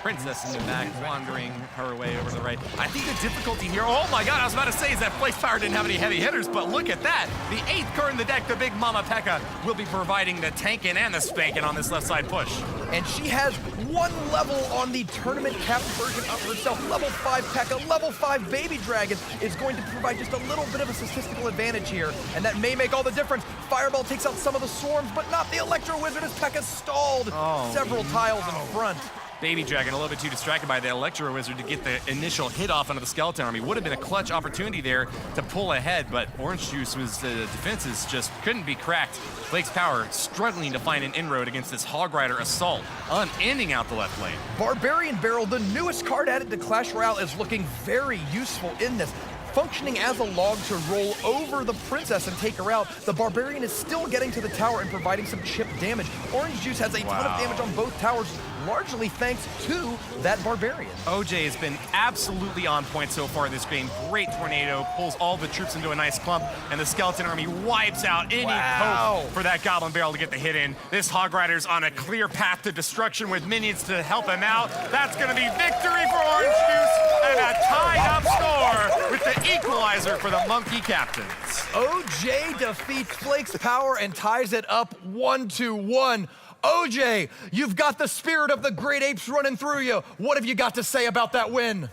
Princess in the back, wandering her way over to the right. I think the difficulty here, oh my god, I was about to say is that Flake's Power didn't have any heavy hitters, but look at that. The 8th card in the deck, the big Mama P.E.K.K.A, will be providing the tanking and the spanking on this left side push. And she has 1 level on the tournament capped version of herself. Level 5 P.E.K.K.A, level 5 Baby Dragon is going to provide just a little bit of a statistical advantage here, and that may make all the difference. Fireball takes out some of the swarms, but not the Electro Wizard as P.E.K.K.A stalled several tiles in front. Baby Dragon a little bit too distracted by the Electro Wizard to get the initial hit off onto the Skeleton Army. Would have been a clutch opportunity there to pull ahead, but Orange Juice was the defenses just couldn't be cracked. Flake's Power struggling to find an inroad against this Hog Rider assault, ending out the left lane. Barbarian Barrel, the newest card added to Clash Royale, is looking very useful in this. Functioning as a log to roll over the Princess and take her out, the Barbarian is still getting to the tower and providing some chip damage. Orange Juice has a ton of damage on both towers, largely thanks to that Barbarian. OJ has been absolutely on point so far in this game. Great tornado, pulls all the troops into a nice clump, and the Skeleton Army wipes out any hope for that Goblin Barrel to get the hit in. This Hog Rider's on a clear path to destruction with minions to help him out. That's gonna be victory for Orange Juice and a tied-up score with the equalizer for the Monkey Captains. OJ defeats Flake's Power and ties it up 1-1. OJ, you've got the spirit of the great apes running through you. What have you got to say about that win?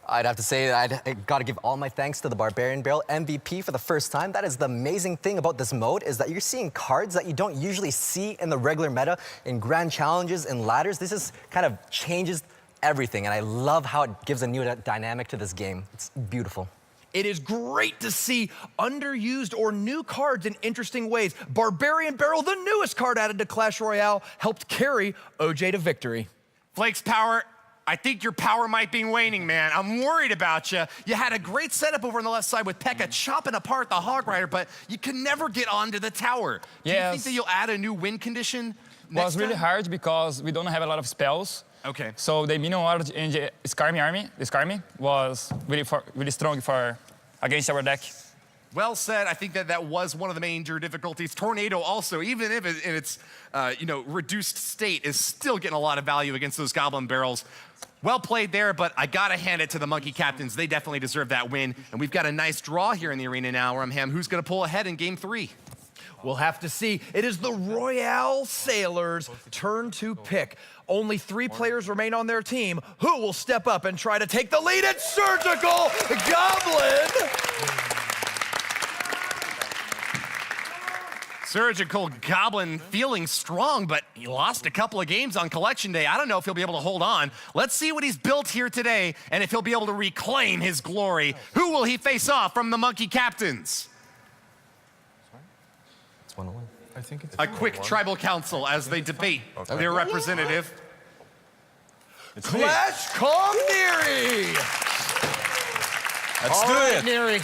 I'd have to say that I got to give all my thanks to the Barbarian Barrel MVP for the first time. That is the amazing thing about this mode, is that you're seeing cards that you don't usually see in the regular meta, in grand challenges and ladders. This is kind of changes everything, and I love how it gives a new dynamic to this game. It's beautiful. It is great to see underused or new cards in interesting ways. Barbarian Barrel, the newest card added to Clash Royale, helped carry OJ to victory. Flake's Power, I think your power might be waning, man. I'm worried about you. You had a great setup over on the left side with P.E.K.K.A chopping apart the Hog Rider, but you can never get onto the tower. Do you think that you'll add a new win condition next was really hard because we don't have a lot of spells. Okay. So the minion order in the Skarmy army, the Skarmy, was really strong for against our deck. Well said. I think that was one of the major difficulties. Tornado also, even if in its reduced state, is still getting a lot of value against those Goblin Barrels. Well played there, but I gotta hand it to the Monkey Captains. They definitely deserve that win. And we've got a nice draw here in the arena now, Rumham. Who's gonna pull ahead in game 3? We'll have to see. It is the Royale Sailors' turn to pick. Only 3 players remain on their team. Who will step up and try to take the lead? It's Surgical Goblin! Surgical Goblin feeling strong, but he lost a couple of games on Collection Day. I don't know if he'll be able to hold on. Let's see what he's built here today and if he'll be able to reclaim his glory. Who will he face off from the Monkey Captains? It's 1-1. I think it's A quick tribal council as they debate their representative. Clash Neri! Let's All do right, it. Neri,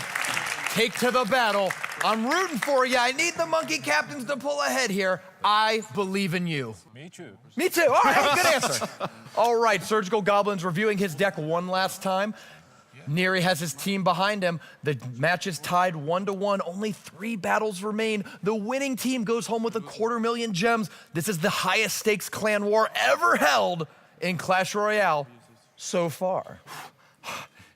take to the battle. I'm rooting for you. I need the Monkey Captains to pull ahead here. I believe in you. Me too. Me too. All right, good answer. All right, Surgical Goblin's reviewing his deck one last time. Neri has his team behind him. The match is tied 1-1. Only 3 battles remain. The winning team goes home with 250,000 gems. This is the highest stakes clan war ever held in Clash Royale so far.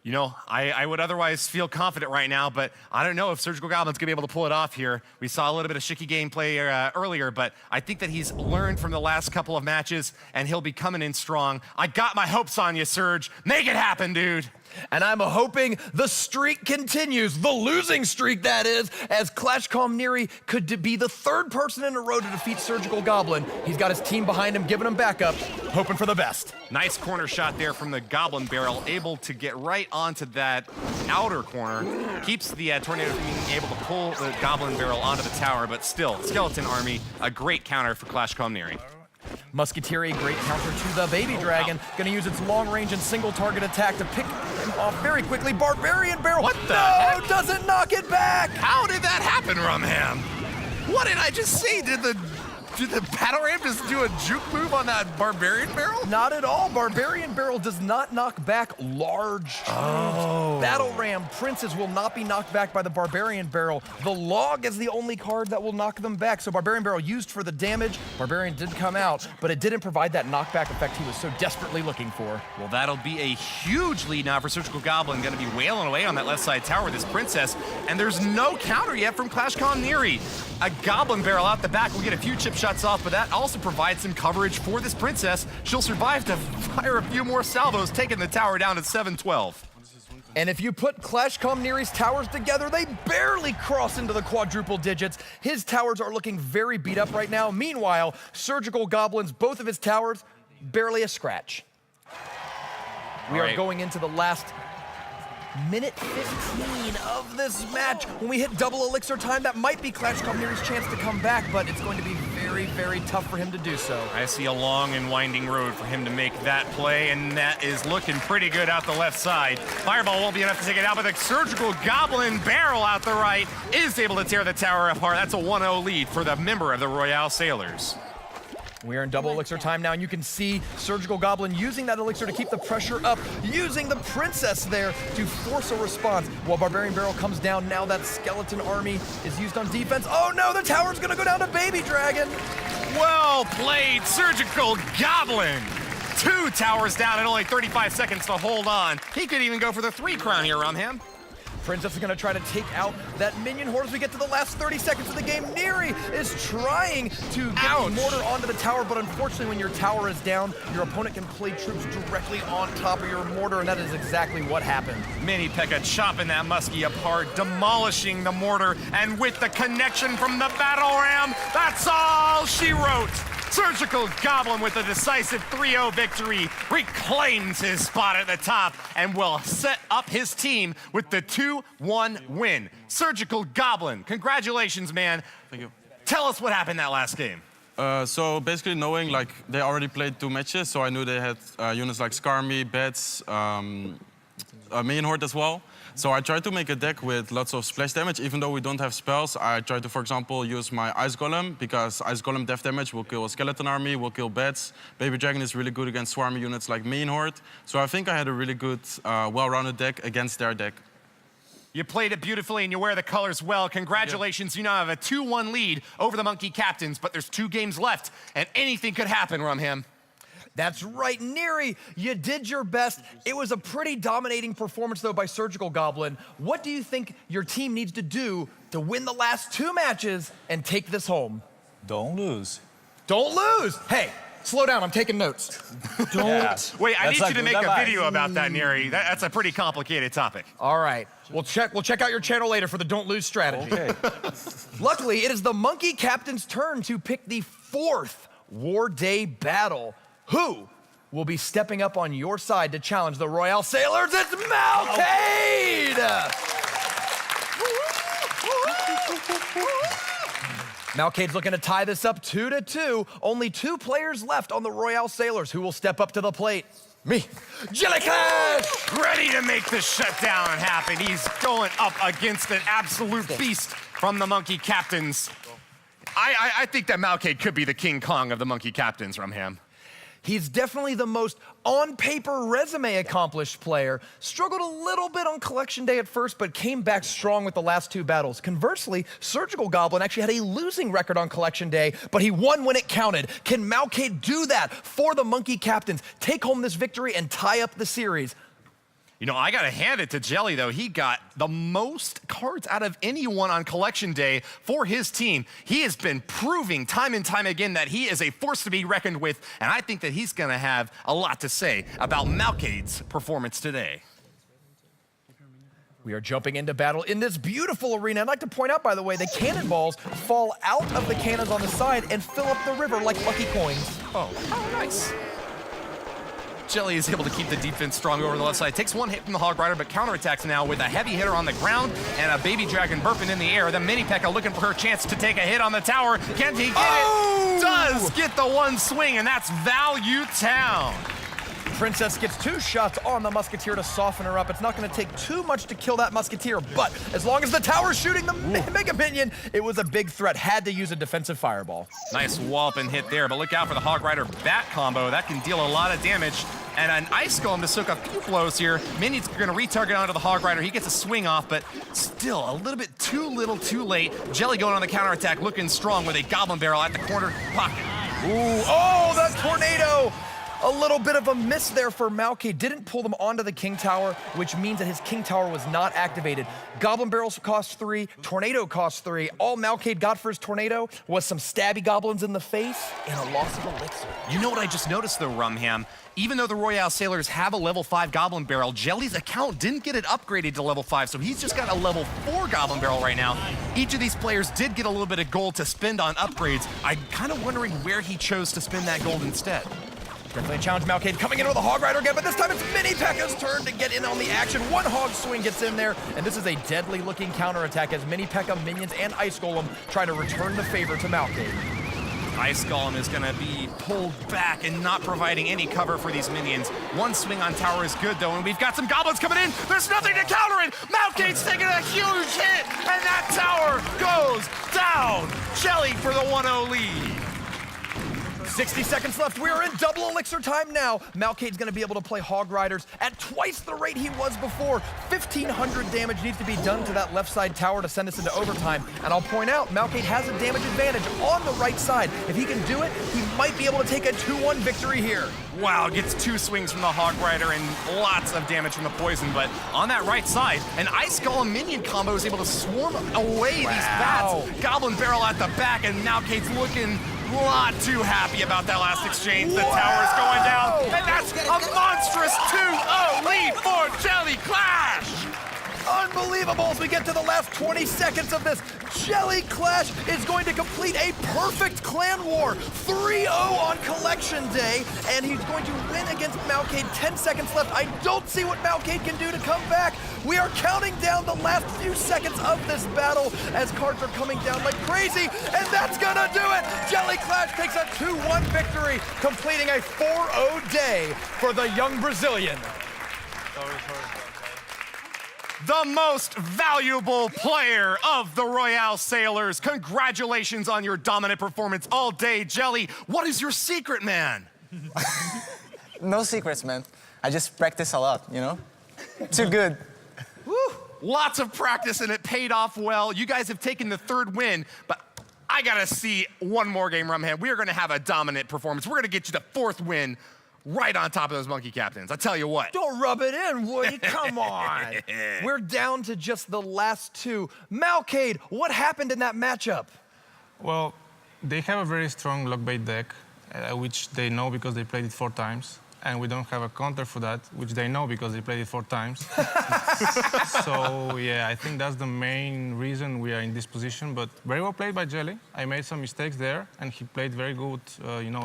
You know, I would otherwise feel confident right now, but I don't know if Surgical Goblin's gonna be able to pull it off here. We saw a little bit of shaky gameplay earlier, but I think that he's learned from the last couple of matches, and he'll be coming in strong. I got my hopes on you, Surge. Make it happen, dude. And I'm hoping the streak continues, the losing streak that is, as Clash Neri could be the 3rd person in a row to defeat Surgical Goblin. He's got his team behind him, giving him backup, hoping for the best. Nice corner shot there from the Goblin Barrel, able to get right onto that outer corner. Keeps the Tornado from being able to pull the Goblin Barrel onto the tower, but still, Skeleton Army, a great counter for Clash Neri. Musketeer, a great counter to the Baby Dragon. Gonna use its long range and single target attack to pick him off very quickly. Barbarian Barrel, what the heck? Doesn't knock it back. How did that happen, Rumham? What did I just see? Did the Did the battle ram just do a juke move on that barbarian barrel? Not at all. Barbarian barrel does not knock back large troops. Battle ram princes will not be knocked back by the barbarian barrel. The log is the only card that will knock them back. So barbarian barrel used for the damage. Barbarian did come out, but it didn't provide that knockback effect he was so desperately looking for. Well, that'll be a huge lead now for Surgical Goblin. Going to be wailing away on that left side tower with this princess. And there's no counter yet from ClashCon Neri. A goblin barrel out the back will get a few chip shots off, but that also provides some coverage for this princess. She'll survive to fire a few more salvos, taking the tower down at 7-12. And if you put ClashCon Neri's towers together, they barely cross into the quadruple digits. His towers are looking very beat up right now. Meanwhile, Surgical Goblin's, both of his towers, barely a scratch. We are going into the last minute 15 of this match. When we hit double elixir time, that might be ClashCon Neri's chance to come back, but it's going to be very, very tough for him to do so. I see a long and winding road for him to make that play, and that is looking pretty good out the left side. Fireball won't be enough to take it out, but the Surgical Goblin barrel out the right is able to tear the tower apart. That's a 1-0 lead for the member of the Royale Sailors. We are in double elixir time now, and you can see Surgical Goblin using that elixir to keep the pressure up, using the princess there to force a response. While Barbarian Barrel comes down, now that skeleton army is used on defense. Oh no, the tower's gonna go down to Baby Dragon. Well played, Surgical Goblin. 2 towers down and only 35 seconds to hold on. He could even go for the 3 crown here, Rumham. Princess is gonna try to take out that minion horde as we get to the last 30 seconds of the game. Neri is trying to get the mortar onto the tower, but unfortunately when your tower is down, your opponent can play troops directly on top of your mortar, and that is exactly what happened. Mini P.E.K.K.A chopping that muskie apart, demolishing the mortar, and with the connection from the battle ram, that's all she wrote. Surgical Goblin with a decisive 3-0 victory reclaims his spot at the top and will set up his team with the 2-1 win. Surgical Goblin, congratulations, man. Thank you. Tell us what happened that last game. So basically knowing like they already played 2 matches, so I knew they had units like Skarmy, Bats, Minion Horde as well. So I tried to make a deck with lots of splash damage. Even though we don't have spells, I tried to, for example, use my Ice Golem, because Ice Golem def damage will kill a skeleton army, will kill bats. Baby Dragon is really good against swarmy units like Minion Horde. So I think I had a really good, well-rounded deck against their deck. You played it beautifully and you wear the colors well. Congratulations, you now have a 2-1 lead over the Monkey Captains, but there's 2 games left and anything could happen, Rumham. That's right, Neri, you did your best. It was a pretty dominating performance, though, by Surgical Goblin. What do you think your team needs to do to win the last 2 matches and take this home? Don't lose. Don't lose! Hey, slow down, I'm taking notes. Don't. Wait, I need you to make a video about that, Neri. That's a pretty complicated topic. All right, we'll check out your channel later for the don't lose strategy. Okay. Luckily, it is the Monkey Captain's turn to pick the 4th War Day battle. Who will be stepping up on your side to challenge the Royale Sailors? It's Malcade! Malcade's looking to tie this up 2-2. Only 2 players left on the Royale Sailors. Who will step up to the plate? Me, Jellyclash! Ready to make the shutdown happen. He's going up against an absolute beast from the Monkey Captains. I think that Malcade could be the King Kong of the Monkey Captains, Rumham. He's definitely the most on-paper resume accomplished player. Struggled a little bit on Collection Day at first, but came back strong with the last 2 battles. Conversely, Surgical Goblin actually had a losing record on Collection Day, but he won when it counted. Can Malcade do that for the Monkey Captains? Take home this victory and tie up the series. You know, I gotta hand it to Jelly, though. He got the most cards out of anyone on Collection Day for his team. He has been proving time and time again that he is a force to be reckoned with, and I think that he's gonna have a lot to say about Malcade's performance today. We are jumping into battle in this beautiful arena. I'd like to point out, by the way, the cannonballs fall out of the cannons on the side and fill up the river like lucky coins. Oh, nice. Jelly is able to keep the defense strong over the left side. Takes 1 hit from the Hog Rider, but counterattacks now with a heavy hitter on the ground and a Baby Dragon burping in the air. The Mini P.E.K.K.A looking for her chance to take a hit on the tower. Can he get it? Does get the 1 swing, and that's Value Town. Princess gets 2 shots on the Musketeer to soften her up. It's not going to take too much to kill that Musketeer, but as long as the tower's shooting the Mega Minion, it was a big threat. Had to use a defensive fireball. Nice walloping hit there, but look out for the Hog Rider bat combo. That can deal a lot of damage. And an Ice Golem to soak a few blows here. Minion's going to retarget onto the Hog Rider. He gets a swing off, but still a little bit too little, too late. Jelly going on the counterattack, looking strong with a Goblin Barrel at the corner pocket. Ooh, oh, that tornado! A little bit of a miss there for Malkade. Didn't pull them onto the King Tower, which means that his King Tower was not activated. Goblin Barrels cost 3, Tornado cost 3. All Malkade got for his Tornado was some stabby goblins in the face and a loss of elixir. You know what I just noticed though, Rumham? Even though the Royale Sailors have a level 5 Goblin Barrel, Jelly's account didn't get it upgraded to level 5, so he's just got a level 4 Goblin Barrel right now. Each of these players did get a little bit of gold to spend on upgrades. I'm kind of wondering where he chose to spend that gold instead. Definitely a challenge. Malkade coming in with a Hog Rider again, but this time it's Mini P.E.K.K.A.'s turn to get in on the action. One Hog Swing gets in there, and this is a deadly looking counterattack as Mini P.E.K.K.A. minions and Ice Golem try to return the favor to Malkade. Ice Golem is gonna be pulled back and not providing any cover for these minions. One swing on tower is good though, and we've got some goblins coming in. There's nothing to counter it. Malkade's taking a huge hit, and that tower goes down. Jelly for the 1-0 lead. 60 seconds left. We are in double elixir time now. Malkade's going to be able to play Hog Riders at twice the rate he was before. 1,500 damage needs to be done to that left side tower to send us into overtime. And I'll point out, Malkade has a damage advantage on the right side. If he can do it, he might be able to take a 2-1 victory here. Wow, gets 2 swings from the Hog Rider and lots of damage from the poison, but on that right side, an Ice Golem minion combo is able to swarm away these bats. Goblin Barrel at the back, and Malkade's looking a lot too happy about that last exchange. The tower's going down, and that's a monstrous 2-0 lead for Jelly Clash! Unbelievable as we get to the last 20 seconds of this. Jelly Clash is going to complete a perfect clan war. 3-0 on Collection Day, and he's going to win against Malkade. 10 seconds left. I don't see what Malkade can do to come back. We are counting down the last few seconds of this battle as cards are coming down like crazy, and that's gonna do it. Jelly Clash takes a 2-1 victory, completing a 4-0 day for the young Brazilian. The most valuable player of the Royale Sailors. Congratulations on your dominant performance all day, Jelly. What is your secret, man? No secrets, man. I just practice a lot, you know? Too good. Woo. Lots of practice and it paid off well. You guys have taken the 3rd win, but I gotta see one more game, Rumham. We are gonna have a dominant performance. We're gonna get you the 4th win right on top of those monkey captains. I tell you what. Don't rub it in, Woody. Come on. We're down to just the last 2. Malkade, what happened in that matchup? Well, they have a very strong lockbait deck, which they know because they played it 4 times. And we don't have a counter for that, which they know because they played it 4 times. So, yeah, I think that's the main reason we are in this position. But very well played by Jelly. I made some mistakes there, and he played very good,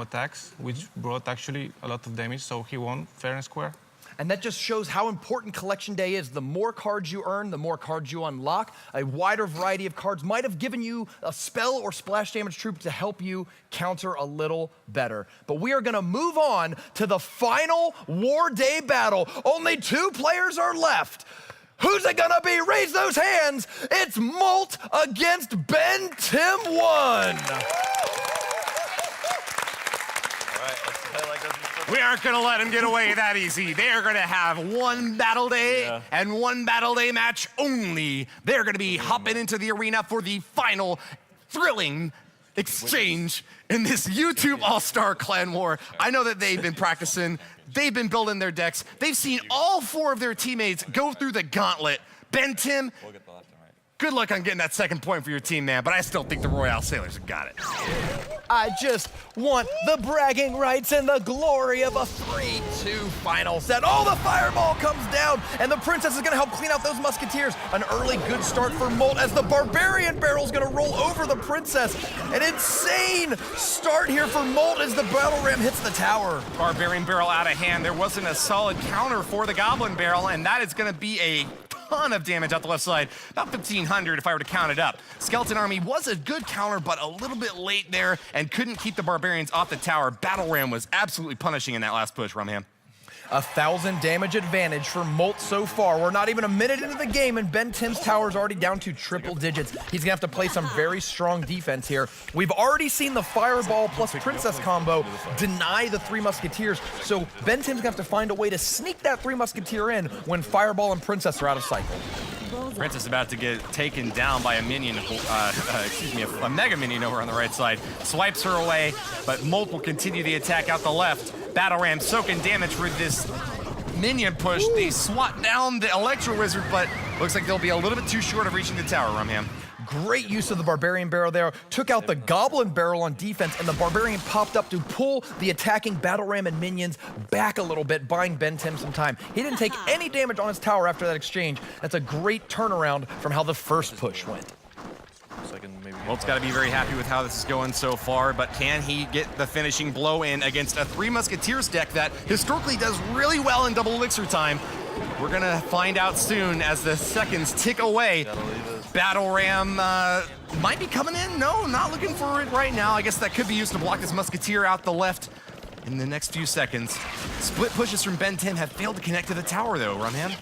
attacks, which brought actually a lot of damage. So he won fair and square. And that just shows how important Collection Day is. The more cards you earn, the more cards you unlock. A wider variety of cards might have given you a spell or splash damage troop to help you counter a little better. But we are gonna move on to the final War Day battle. Only 2 players are left. Who's it gonna be? Raise those hands. It's Molt against Ben Tim 1. We aren't gonna let him get away that easy. They are gonna have 1 battle day and 1 battle day match only. They're gonna be hopping into the arena for the final thrilling exchange in this YouTube All-Star Clan War. I know that they've been practicing. They've been building their decks. They've seen all 4 of their teammates go through the gauntlet. Ben Tim, good luck on getting that 2nd point for your team, man, but I still think the Royale Sailors have got it. I just want the bragging rights and the glory of a 3-2 final set. Oh, the fireball comes down, and the Princess is gonna help clean out those Musketeers. An early good start for Molt as the Barbarian Barrel's gonna roll over the Princess. An insane start here for Molt as the Battle Ram hits the tower. Barbarian Barrel out of hand. There wasn't a solid counter for the Goblin Barrel, and that is gonna be a ton of damage out the left side, about 1,500 if I were to count it up. Skeleton Army was a good counter, but a little bit late there and couldn't keep the Barbarians off the tower. Battle Ram was absolutely punishing in that last push, Rumham. 1,000 damage advantage for Molt so far. We're not even a minute into the game, and Ben Tim's tower is already down to triple digits. He's gonna have to play some very strong defense here. We've already seen the Fireball plus Princess combo deny the Three Musketeers, so Ben Tim's gonna have to find a way to sneak that Three Musketeer in when Fireball and Princess are out of cycle. Princess about to get taken down by a minion, a Mega Minion over on the right side. Swipes her away, but Molt will continue the attack out the left. Battle Ram soaking damage with this minion push. They swat down the Electro Wizard, but looks like they'll be a little bit too short of reaching the tower, Rumham. Great use of the Barbarian Barrel there. Took out the Goblin Barrel on defense, and the Barbarian popped up to pull the attacking Battle Ram and minions back a little bit, buying Ben Tim some time. He didn't take any damage on his tower after that exchange. That's a great turnaround from how the first push went. Molt's got to be very happy with how this is going so far, but can he get the finishing blow in against a Three Musketeers deck that historically does really well in double elixir time? We're gonna find out soon as the seconds tick away. Battle Ram might be coming in. No, not looking for it right now. I guess that could be used to block this Musketeer out the left in the next few seconds. Split pushes from Ben Tim have failed to connect to the tower though, Rumham.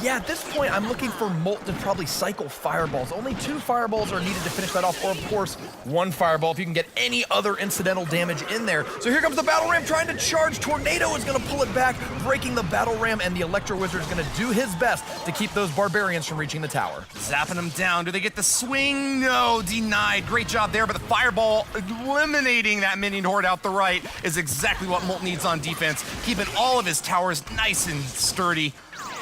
Yeah, at this point, I'm looking for Molt to probably cycle fireballs. Only 2 fireballs are needed to finish that off, or of course, 1 fireball if you can get any other incidental damage in there. So here comes the Battle Ram trying to charge. Tornado is gonna pull it back, breaking the Battle Ram, and the Electro Wizard is gonna do his best to keep those Barbarians from reaching the tower. Zapping them down. Do they get the swing? No, denied. Great job there, but the fireball eliminating that minion horde out the right is exactly what Molt needs on defense, keeping all of his towers nice and sturdy.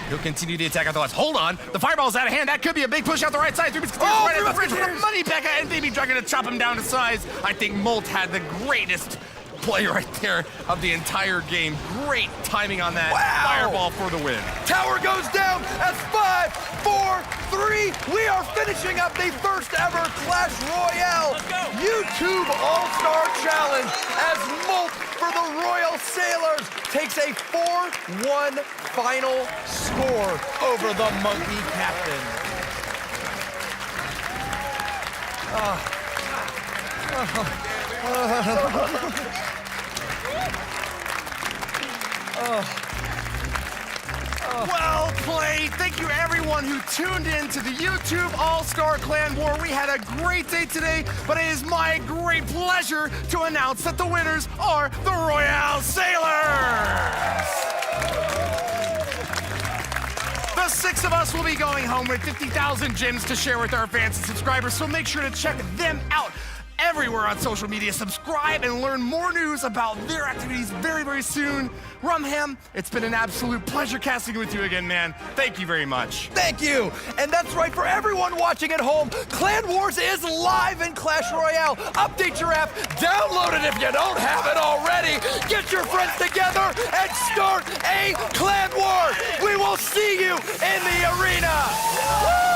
He'll continue the attack out the left. Hold on, the fireball's out of hand. That could be a big push out the right side. Three Musketeers right at the bridge with a money P.E.K.K.A. and Baby Dragon to chop him down to size. I think Molt had the greatest play right there of the entire game. Great timing on that fireball for the win. Tower goes down as 5, 4, 3. We are finishing up the first ever Clash Royale YouTube All-Star Challenge as Molt for the Royal Sailors takes a 4-1 final score over the Monkey Captain. Well played. Thank you everyone who tuned in to the YouTube All-Star Clan War. We had a great day today, but it is my great pleasure to announce that the winners are the Royale Sailors. The 6 of us will be going home with 50,000 gems to share with our fans and subscribers, so make sure to check them out everywhere on social media. Subscribe and learn more news about their activities very, very soon. Rumham, it's been an absolute pleasure casting with you again, man. Thank you very much. Thank you. And that's right, for everyone watching at home, Clan Wars is live in Clash Royale. Update your app, download it if you don't have it already. Get your friends together and start a Clan War. We will see you in the arena. Woo!